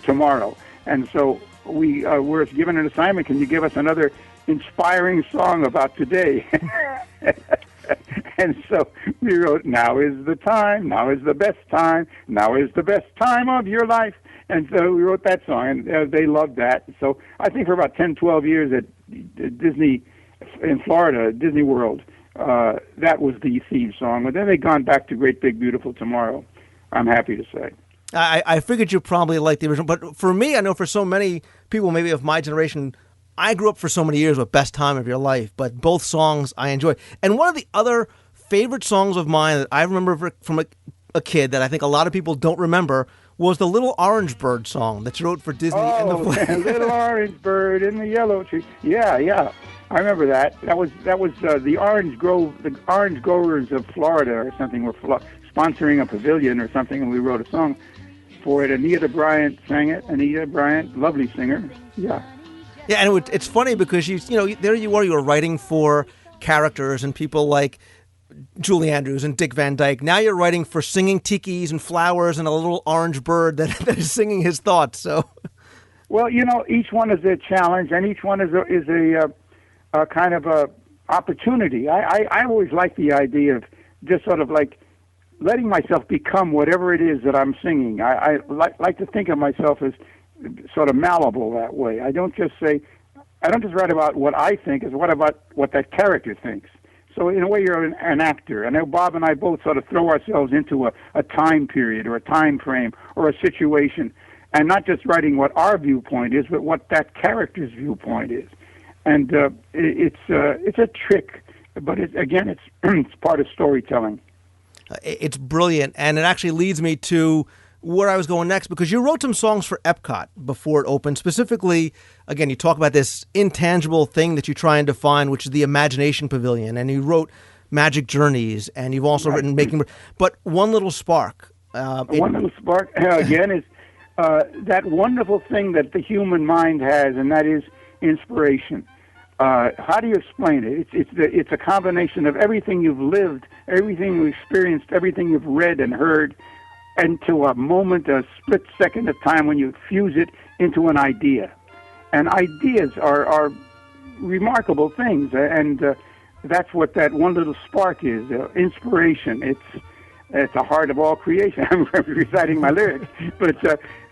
tomorrow. And so we were given an assignment. Can you give us another inspiring song about today? And so we wrote, now is the time, now is the best time, now is the best time of your life. And so we wrote that song, and they loved that. So I think for about 10, 12 years at Disney, in Florida, Disney World, that was the theme song. But then they've gone back to Great Big Beautiful Tomorrow, I'm happy to say. I figured you probably liked the original, but for me, I know for so many people, maybe of my generation, I grew up for so many years with Best Time of Your Life, but both songs I enjoy. And one of the other favorite songs of mine that I remember from a kid that I think a lot of people don't remember was the Little Orange Bird song that you wrote for Disney. Little Orange Bird in the Yellow Tree. Yeah. I remember that. That was the Orange Growers of Florida or something were sponsoring a pavilion or something, and we wrote a song for it. Anita Bryant sang it. Anita Bryant, lovely singer. Yeah. Yeah, and it's funny because there you were writing for characters and people like Julie Andrews and Dick Van Dyke. Now you're writing for singing tikis and flowers and a little orange bird that is singing his thoughts. So, well, each one is a challenge, and each one is a kind of a opportunity. I always like the idea of just sort of like letting myself become whatever it is that I'm singing. I like to think of myself as sort of malleable that way. I don't just write about what I think, it's what about what that character thinks. So in a way, you're an actor. I know Bob and I both sort of throw ourselves into a time period or a time frame or a situation, and not just writing what our viewpoint is, but what that character's viewpoint is. And it's a trick, but it's part of storytelling. It's brilliant, and it actually leads me to where I was going next, because you wrote some songs for Epcot before it opened. Specifically, again, you talk about this intangible thing that you try and define, which is the Imagination Pavilion, and you wrote Magic Journeys, and you've also written but One Little Spark. One Little Spark, again, is that wonderful thing that the human mind has, and that is inspiration. How do you explain it? It's a combination of everything you've lived, everything you've experienced, everything you've read and heard, into a moment, a split second of time when you fuse it into an idea. And ideas are remarkable things, and that's what that one little spark is, inspiration. It's the heart of all creation. I'm reciting my lyrics, but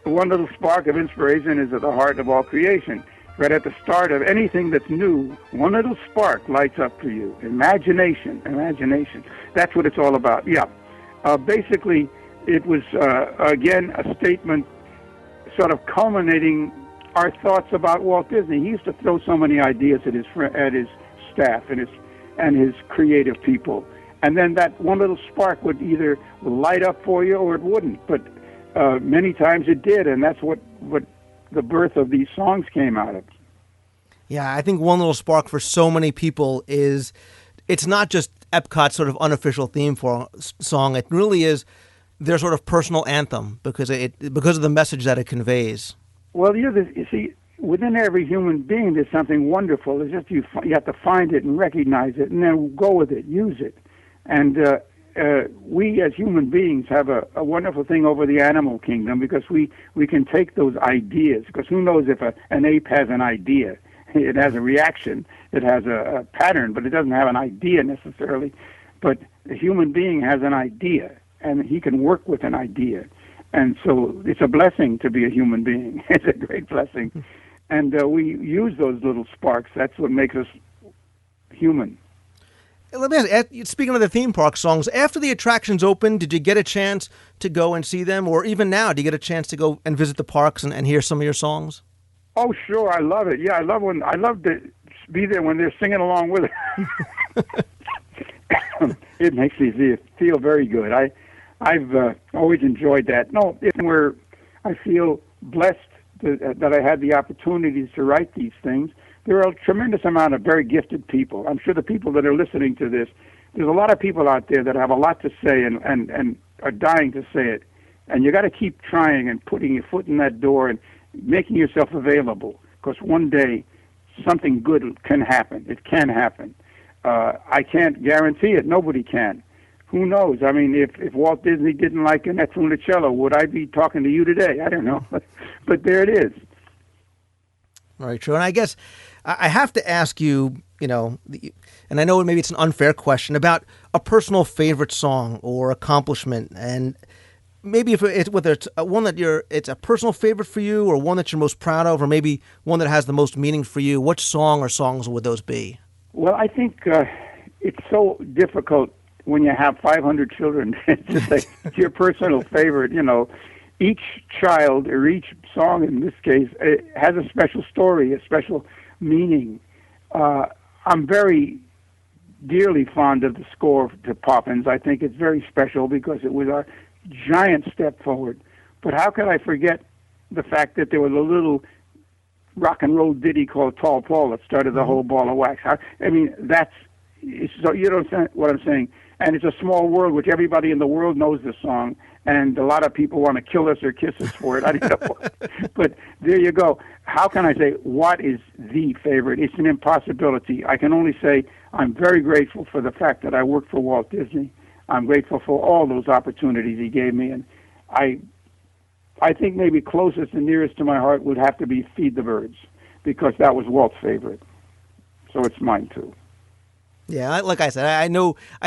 one little spark of inspiration is at the heart of all creation. Right at the start of anything that's new, one little spark lights up for you. Imagination. That's what it's all about. Yeah. Basically, it was, again, a statement sort of culminating our thoughts about Walt Disney. He used to throw so many ideas at his staff and his creative people. And then that one little spark would either light up for you or it wouldn't. But many times it did, and that's what the birth of these songs came out of. Yeah, I think One Little Spark for so many people it's not just Epcot's sort of unofficial theme song. It really is their sort of personal anthem because of the message that it conveys. Well, you see, within every human being, there's something wonderful. It's just you have to find it and recognize it, and then go with it, use it. And we as human beings have a wonderful thing over the animal kingdom because we can take those ideas. Because who knows if an ape has an idea? It has a reaction. It has a pattern, but it doesn't have an idea necessarily. But a human being has an idea, and he can work with an idea. And so it's a blessing to be a human being. It's a great blessing. And we use those little sparks. That's what makes us human. Let me ask, speaking of the theme park songs, after the attractions opened, did you get a chance to go and see them? Or even now, do you get a chance to go and visit the parks and hear some of your songs? Oh, sure. I love it. Yeah, I love to be there when they're singing along with it. It makes me feel very good. I've always enjoyed that. No, I feel blessed that I had the opportunities to write these things. There are a tremendous amount of very gifted people. I'm sure the people that are listening to this, there's a lot of people out there that have a lot to say and are dying to say it. And you got to keep trying and putting your foot in that door and making yourself available, because one day something good can happen. It can happen. I can't guarantee it. Nobody can. Who knows? I mean, if Walt Disney didn't like Annette Funicello, would I be talking to you today? I don't know. But there it is. Right, true. And I guess I have to ask you, and I know maybe it's an unfair question, about a personal favorite song or accomplishment, and maybe whether it's one that it's a personal favorite for you, or one that you're most proud of, or maybe one that has the most meaning for you. Which song or songs would those be? Well, I think it's so difficult when you have 500 children to say it's your personal favorite. Each child, or each song in this case, it has a special story, a special meaning. I'm very dearly fond of the score to Poppins. I think it's very special because it was a giant step forward. But how could I forget the fact that there was a little rock and roll ditty called Tall Paul that started the whole ball of wax? So you know what I'm saying? And it's a small world, which everybody in the world knows this song, and a lot of people want to kill us or kiss us for it. I don't know. But there you go. How can I say what is the favorite? It's an impossibility. I can only say I'm very grateful for the fact that I worked for Walt Disney. I'm grateful for all those opportunities he gave me, and I think maybe closest and nearest to my heart would have to be Feed the Birds, because that was Walt's favorite. So it's mine too. Yeah, like I said, I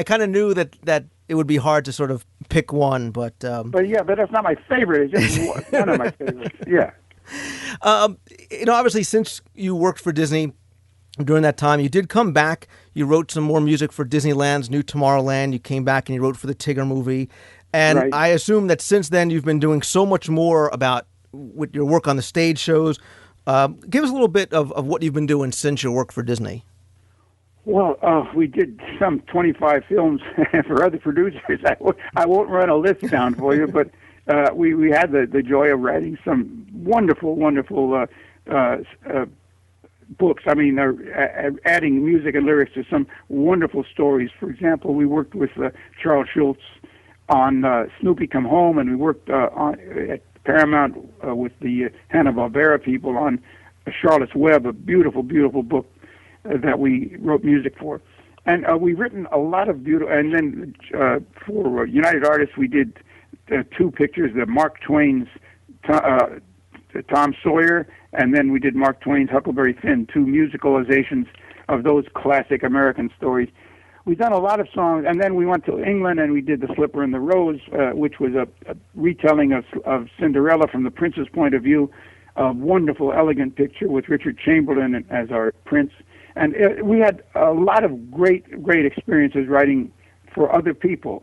kind of knew that it would be hard to sort of pick one, but that's not my favorite. It's just one of my favorites. Yeah. Obviously, since you worked for Disney during that time, you did come back. You wrote some more music for Disneyland's New Tomorrowland. You came back and you wrote for the Tigger movie. And right. I assume that since then you've been doing so much more with your work on the stage shows. Give us a little bit of what you've been doing since your work for Disney. Well, we did some 25 films for other producers. I won't run a list down for you, but we had the joy of writing some wonderful books. I mean, adding music and lyrics to some wonderful stories. For example, we worked with Charles Schultz on Snoopy Come Home, and we worked at Paramount with the Hanna-Barbera people on Charlotte's Web, a beautiful, beautiful book that we wrote music for. And we've written a lot of beautiful, and then for United Artists, we did two pictures, the Mark Twain's Tom Sawyer, and then we did Mark Twain's Huckleberry Finn, two musicalizations of those classic American stories. We've done a lot of songs, and then we went to England and we did The Slipper and the Rose, which was a retelling of Cinderella from the prince's point of view, a wonderful, elegant picture with Richard Chamberlain as our prince. And we had a lot of great experiences writing for other people.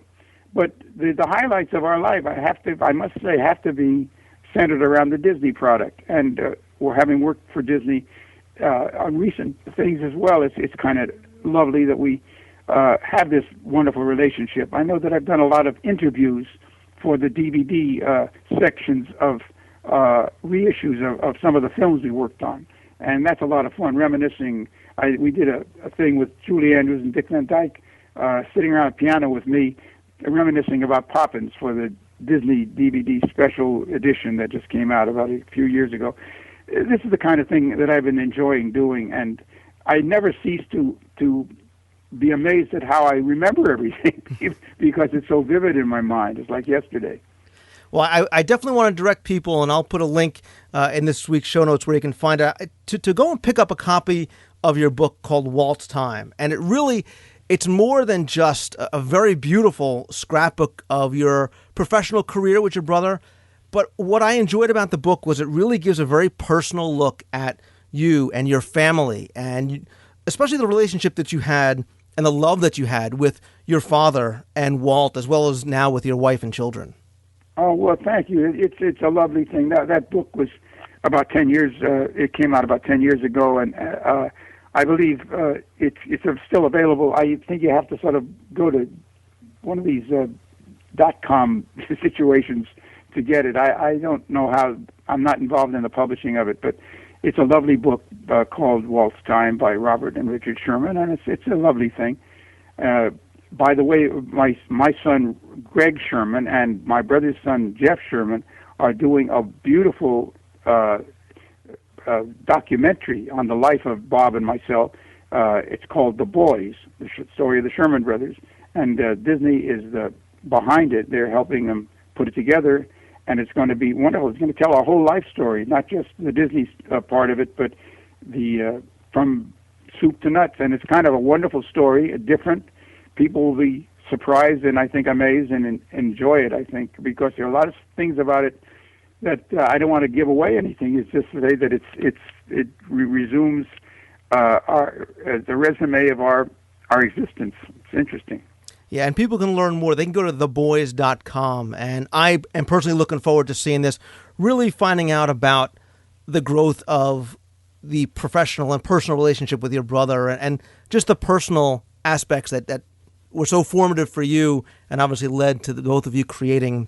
But the highlights of our life, I must say, have to be centered around the Disney product. And we're having worked for Disney on recent things as well. It's kind of lovely that we have this wonderful relationship. I know that I've done a lot of interviews for the DVD sections of reissues of some of the films we worked on. And that's a lot of fun, reminiscing. We did a thing with Julie Andrews and Dick Van Dyke sitting around a piano with me, reminiscing about Poppins for the Disney DVD special edition that just came out about a few years ago. This is the kind of thing that I've been enjoying doing, and I never cease to be amazed at how I remember everything because it's so vivid in my mind. It's like yesterday. Well, I definitely want to direct people, and I'll put a link in this week's show notes where you can find out to go and pick up a copy of your book called Walt's Time. And it's more than just a very beautiful scrapbook of your professional career with your brother. But what I enjoyed about the book was it really gives a very personal look at you and your family, and especially the relationship that you had and the love that you had with your father and Walt, as well as now with your wife and children. Oh, well, thank you. It's a lovely thing. That book was about 10 years. It came out about 10 years ago, and I believe it's still available. I think you have to sort of go to one of these .com situations to get it. I don't know how. I'm not involved in the publishing of it, but it's a lovely book called Walt's Time by Robert and Richard Sherman, and it's a lovely thing. By the way, my son Greg Sherman and my brother's son Jeff Sherman are doing a beautiful documentary on the life of Bob and myself. It's called The Boys, the story of the Sherman brothers, and Disney is behind it. They're helping them put it together, and it's going to be wonderful. It's going to tell our whole life story, not just the Disney part of it, but from soup to nuts. And it's kind of a wonderful story, different. People will be surprised and I think amazed and enjoy it, I think, because there are a lot of things about it that I don't want to give away anything. It's just to say that it resumes the resume of our existence. It's interesting. Yeah, and people can learn more. They can go to theboys.com, and I am personally looking forward to seeing this, really finding out about the growth of the professional and personal relationship with your brother and just the personal aspects that were so formative for you and obviously led to both of you creating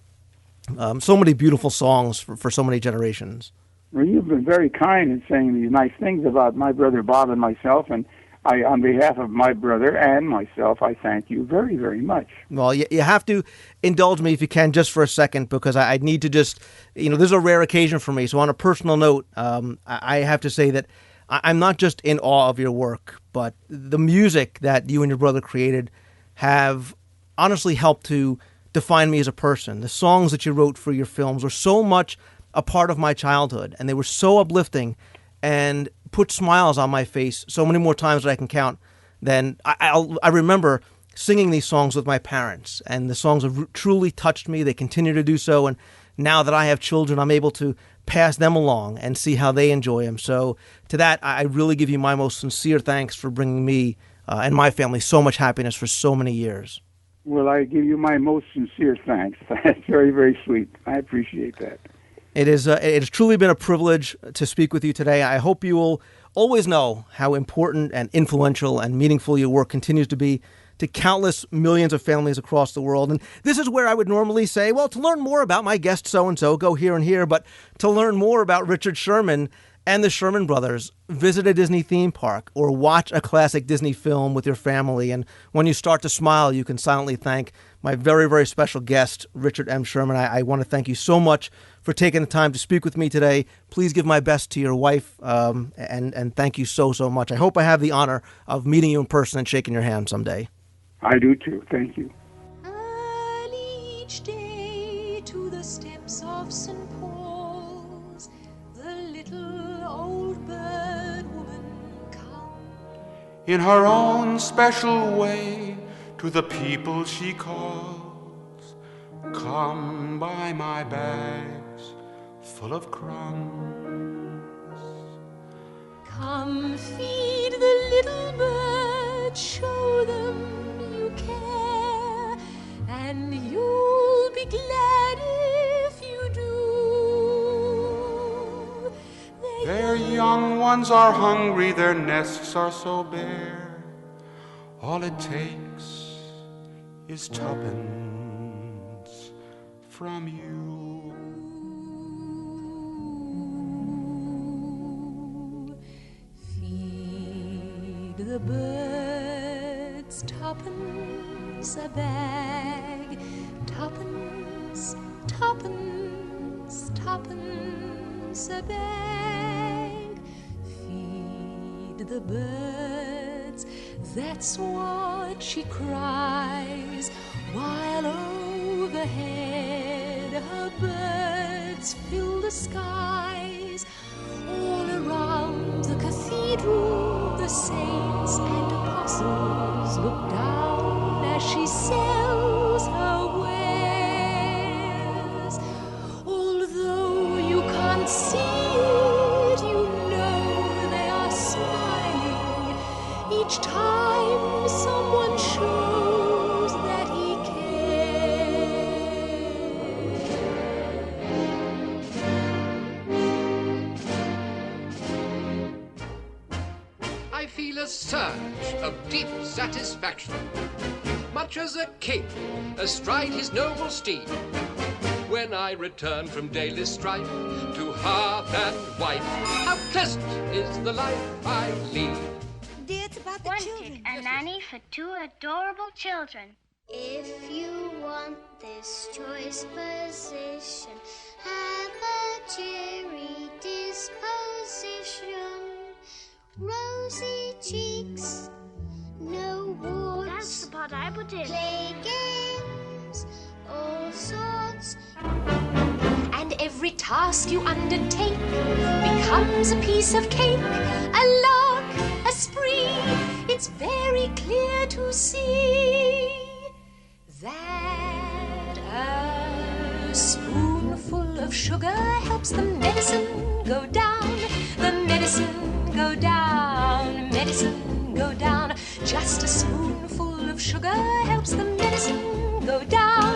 so many beautiful songs for so many generations. Well, you've been very kind in saying these nice things about my brother Bob and myself, and on behalf of my brother and myself, I thank you very, very much. Well, you have to indulge me if you can just for a second, because I need to just, this is a rare occasion for me. So on a personal note, I have to say that I'm not just in awe of your work, but the music that you and your brother created have honestly helped to define me as a person. The songs that you wrote for your films were so much a part of my childhood, and they were so uplifting and put smiles on my face so many more times that I can count than I remember singing these songs with my parents, and the songs have truly touched me. They continue to do so, and now that I have children, I'm able to pass them along and see how they enjoy them. So to that, I really give you my most sincere thanks for bringing me and my family so much happiness for so many years. Well, I give you my most sincere thanks. That's very, very sweet. I appreciate that. It has truly been a privilege to speak with you today. I hope you will always know how important and influential and meaningful your work continues to be to countless millions of families across the world. And this is where I would normally say, well, to learn more about my guest so-and-so, go here and here. But to learn more about Richard Sherman and the Sherman Brothers, visit a Disney theme park or watch a classic Disney film with your family. And when you start to smile, you can silently thank my very, very special guest, Richard M. Sherman. I want to thank you so much for taking the time to speak with me today. Please give my best to your wife, and thank you so, so much. I hope I have the honor of meeting you in person and shaking your hand someday. I do too. Thank you. Early each day to the steps of St. Paul's, the little old bird woman comes. In her own special way, to the people she calls, come buy my bags full of crumbs. Come feed the little birds, show them you care, and you'll be glad if you do. Their young ones are hungry, their nests are so bare. All it takes is tuppence from you. Feed the birds tuppence a bag, tuppence, tuppence, tuppence a bag. Feed the birds, that's what she cries, while overhead her birds fill the skies. All around the cathedral, the saints and apostles look down as she sells her wares. Although you can't see it, you know they are smiling each time someone shows that he cares. I feel a surge of deep satisfaction, much as a king astride his noble steed, when I return from daily strife to hearth and wife. How pleasant is the life I lead. Dear, it's about the children. Wanted a nanny for two adorable children. If you want this choice position, have a cheery disposition, rosy cheeks, no warts. That's the part I put in. Play games, all sorts. And every task you undertake becomes a piece of cake, a lark, a spree, it's very clear to see that a spoonful of sugar helps the medicine go down, the medicine go down, medicine go down. Just a spoonful of sugar helps the medicine go down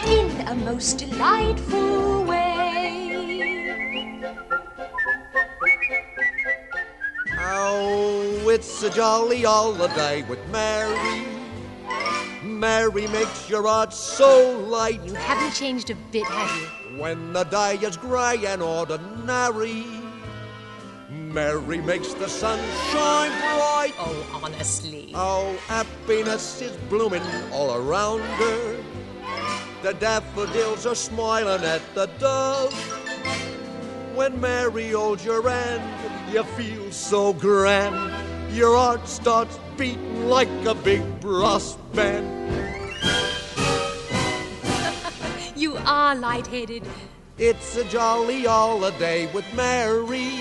in a most delightful way. Oh, it's a jolly holiday with Mary. Mary makes your heart so light. You haven't changed a bit, have you? When the day is grey and ordinary, Mary makes the sun shine bright. Oh, honestly. Oh, happiness is blooming all around her. The daffodils are smiling at the dove. When Mary holds your hand, you feel so grand. Your heart starts beating like a big brass band. You are lightheaded. It's a jolly holiday with Mary.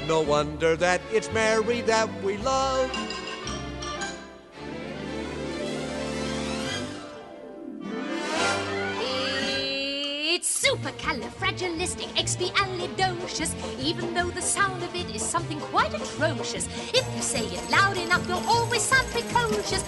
No wonder that it's Mary that we love. It's supercalifragilisticexpialidocious, even though the sound of it is something quite atrocious. If you say it loud enough, you'll always sound precocious.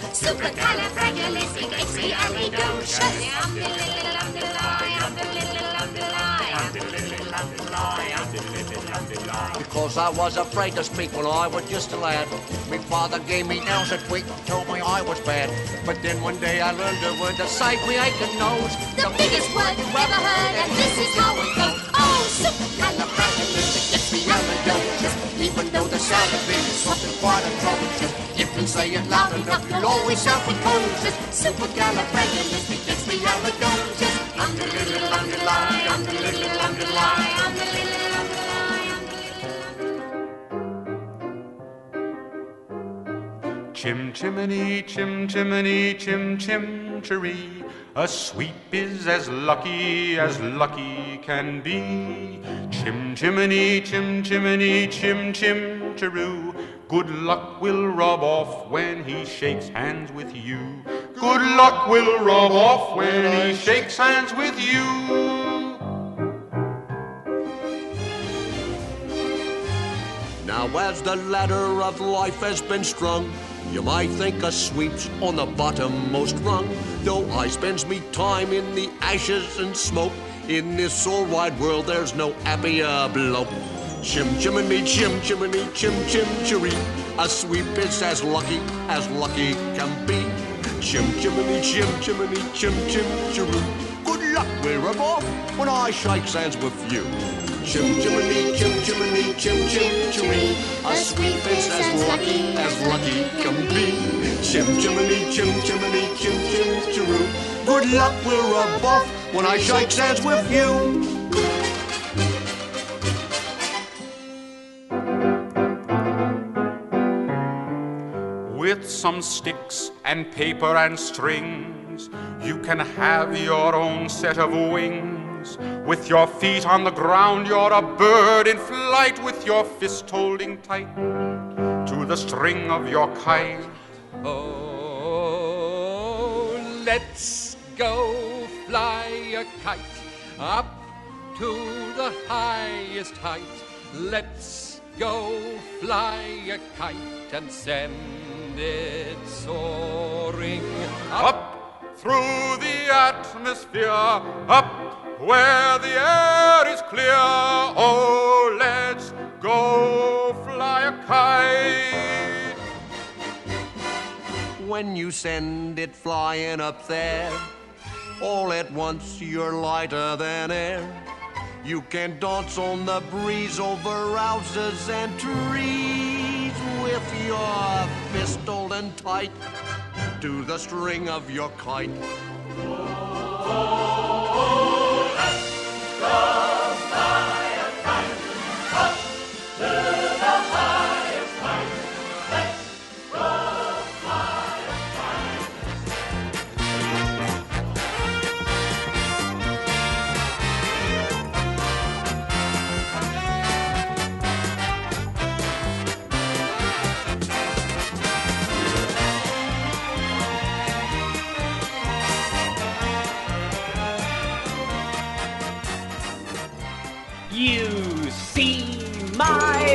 Because I was afraid to speak when I was just a lad. My father gave me nails a tweak, told me I was bad. But then one day I learned a word to save me aching nose. The biggest word you've ever heard, and this is how it goes. Oh, supercalifragilisticexpialidocious, even though the sound of it is something quite atrocious. If you say it loud enough, you'll always sound precocious. Supercalifragilisticexpialidocious. Underline, underline, underline, underline, underline. Chim chimney, chim chimney, chim chim cheree. A sweep is as lucky can be. Chim chimney, chim chimney, chim chim cheroo. Good luck will rub off when he shakes hands with you. Good luck will rub off when he shakes hands with you. Now as the ladder of life has been strung, you might think a sweep's on the bottommost rung. Though I spends me time in the ashes and smoke, in this all wide world there's no happier bloke. Chim chimney, chim chimney, chim chim cheree. A sweep is as lucky can be. Chim chimney, chim chimney, chim chim cheree. Good luck will rub off when I shake hands with you. Chim chimney, chim chimney, chim chim cheree. A sweep is as lucky can be. Chim chimney, chim chimney, chim chim cheree. Good luck will rub off when I shake hands with you. With some sticks and paper and strings, you can have your own set of wings. With your feet on the ground, you're a bird in flight, with your fist holding tight to the string of your kite. Oh, let's go fly a kite up to the highest height. Let's go fly a kite and send it soaring Up through the atmosphere, up where the air is clear. Oh, let's go fly a kite. When you send it flying up there, all at once you're lighter than air. You can dance on the breeze over houses and trees with your fist holding tight to the string of your kite.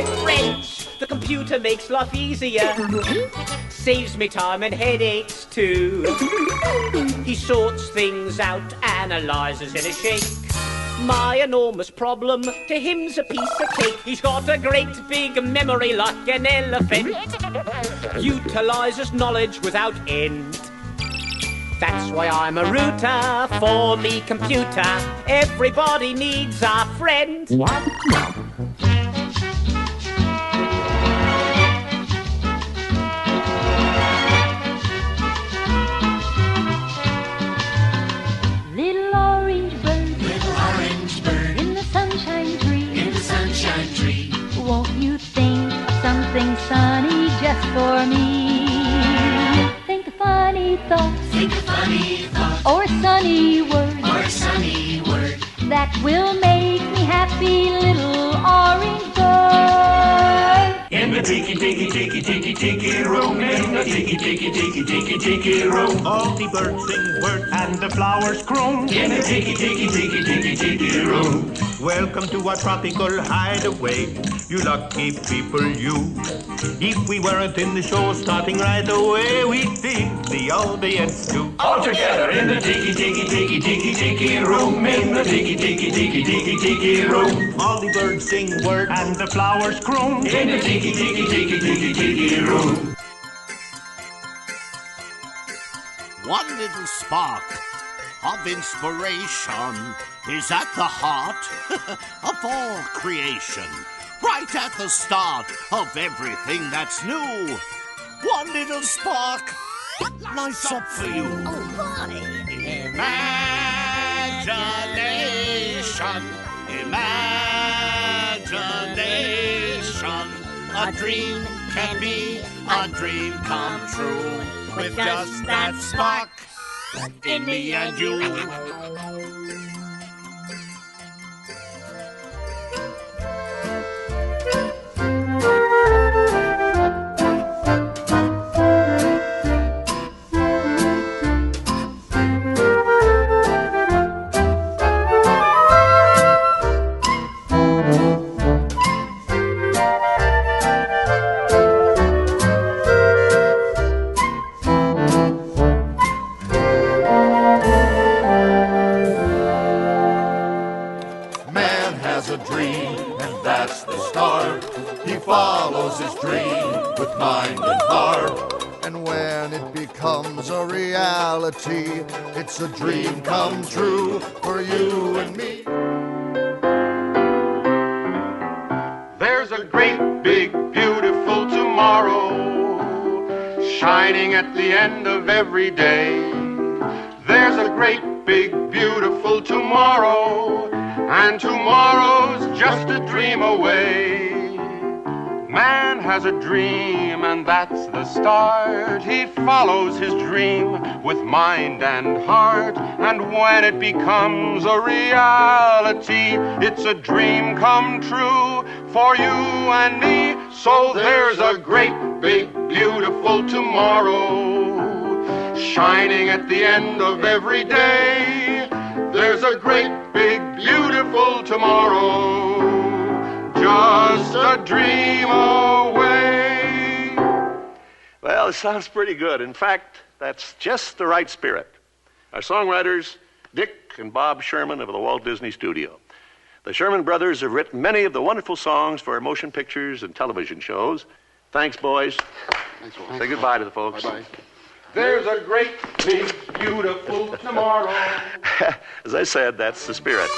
with friends. The computer makes life easier. Saves me time and headaches too. He sorts things out, analyzes in a shake. My enormous problem to him's a piece of cake. He's got a great big memory like an elephant. Utilizes knowledge without end. That's why I'm a router for me computer. Everybody needs a friend. Little orange bird, in the sunshine tree, won't you think of something sunny just for me? Think of funny thoughts, or a sunny word, that will make me happy, little orange bird. In the tiki room, in the tiki room, all the birds sing word and the flowers croon. In the tiki room. Welcome to our tropical hideaway, you lucky people, you. If we weren't in the show starting right away, we'd feel the audience too. All together in the tiki room, in the tiki room. All the birds sing word and the flowers croon. In the tiki room. One little spark of inspiration is at the heart of all creation, right at the start of everything that's new. One little spark lights up for you. Oh, my. Imagination, imagination. A dream can be a dream come true with just that spark in me and you. Follows his dream with mind and heart. And when it becomes a reality, it's a dream come true for you and me. There's a great, big, beautiful tomorrow shining at the end of every day. There's a great, big, beautiful tomorrow, and tomorrow's just a dream away. Man has a dream, and that's the start. He follows his dream with mind and heart. And when it becomes a reality, it's a dream come true for you and me. So there's a great, big, beautiful tomorrow shining at the end of every day. There's a great, big, beautiful tomorrow, just a dream away. Well, it sounds pretty good. In fact, that's just the right spirit. Our songwriters, Dick and Bob Sherman of the Walt Disney Studio. The Sherman brothers have written many of the wonderful songs for motion pictures and television shows. Thanks, boys. Thanks, Walt. Say goodbye to the folks. Bye-bye. There's a great, big, beautiful tomorrow. As I said, that's the spirit.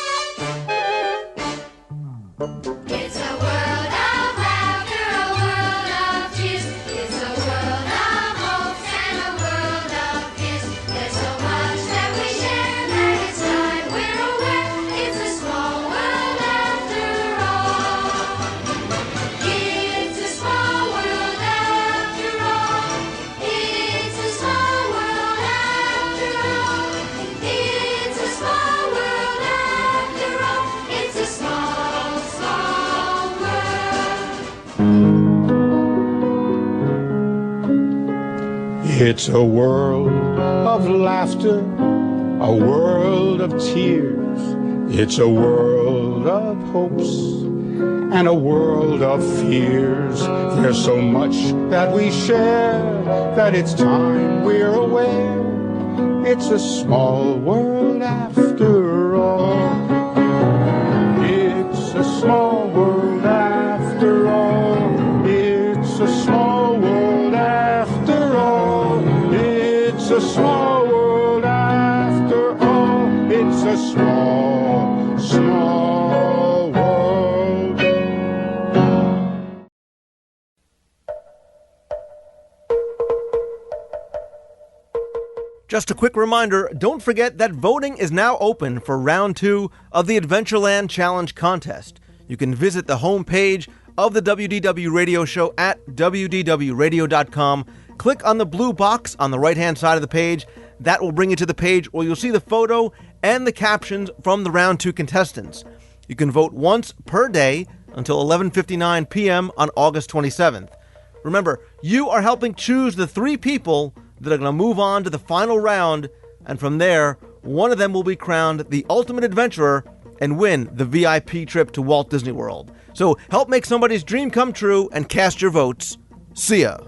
It's a world of laughter, a world of cheers. It's a world of hopes and a world of fears. There's so much that we share that it's time we're aware. It's a small world after all. It's a small world after all. It's a small world after all. It's a small world after all. It's a small, small world. It's a world of laughter, a world of tears. It's a world of hopes and a world of fears. There's so much that we share that it's time we're aware. It's a small world after all. It's a small world after all. It's a small world after all. It's a small world after all. It's a small, small world. Just a quick reminder, don't forget that voting is now open for round 2 of the Adventureland Challenge contest. You can visit the homepage of the WDW radio show at wdwradio.com. Click on the blue box on the right-hand side of the page. That will bring you to the page where you'll see the photo and the captions from the round 2 contestants. You can vote once per day until 11:59 p.m. on August 27th. Remember, you are helping choose the 3 people that are going to move on to the final round, and from there, one of them will be crowned the ultimate adventurer and win the VIP trip to Walt Disney World. So help make somebody's dream come true and cast your votes. See ya.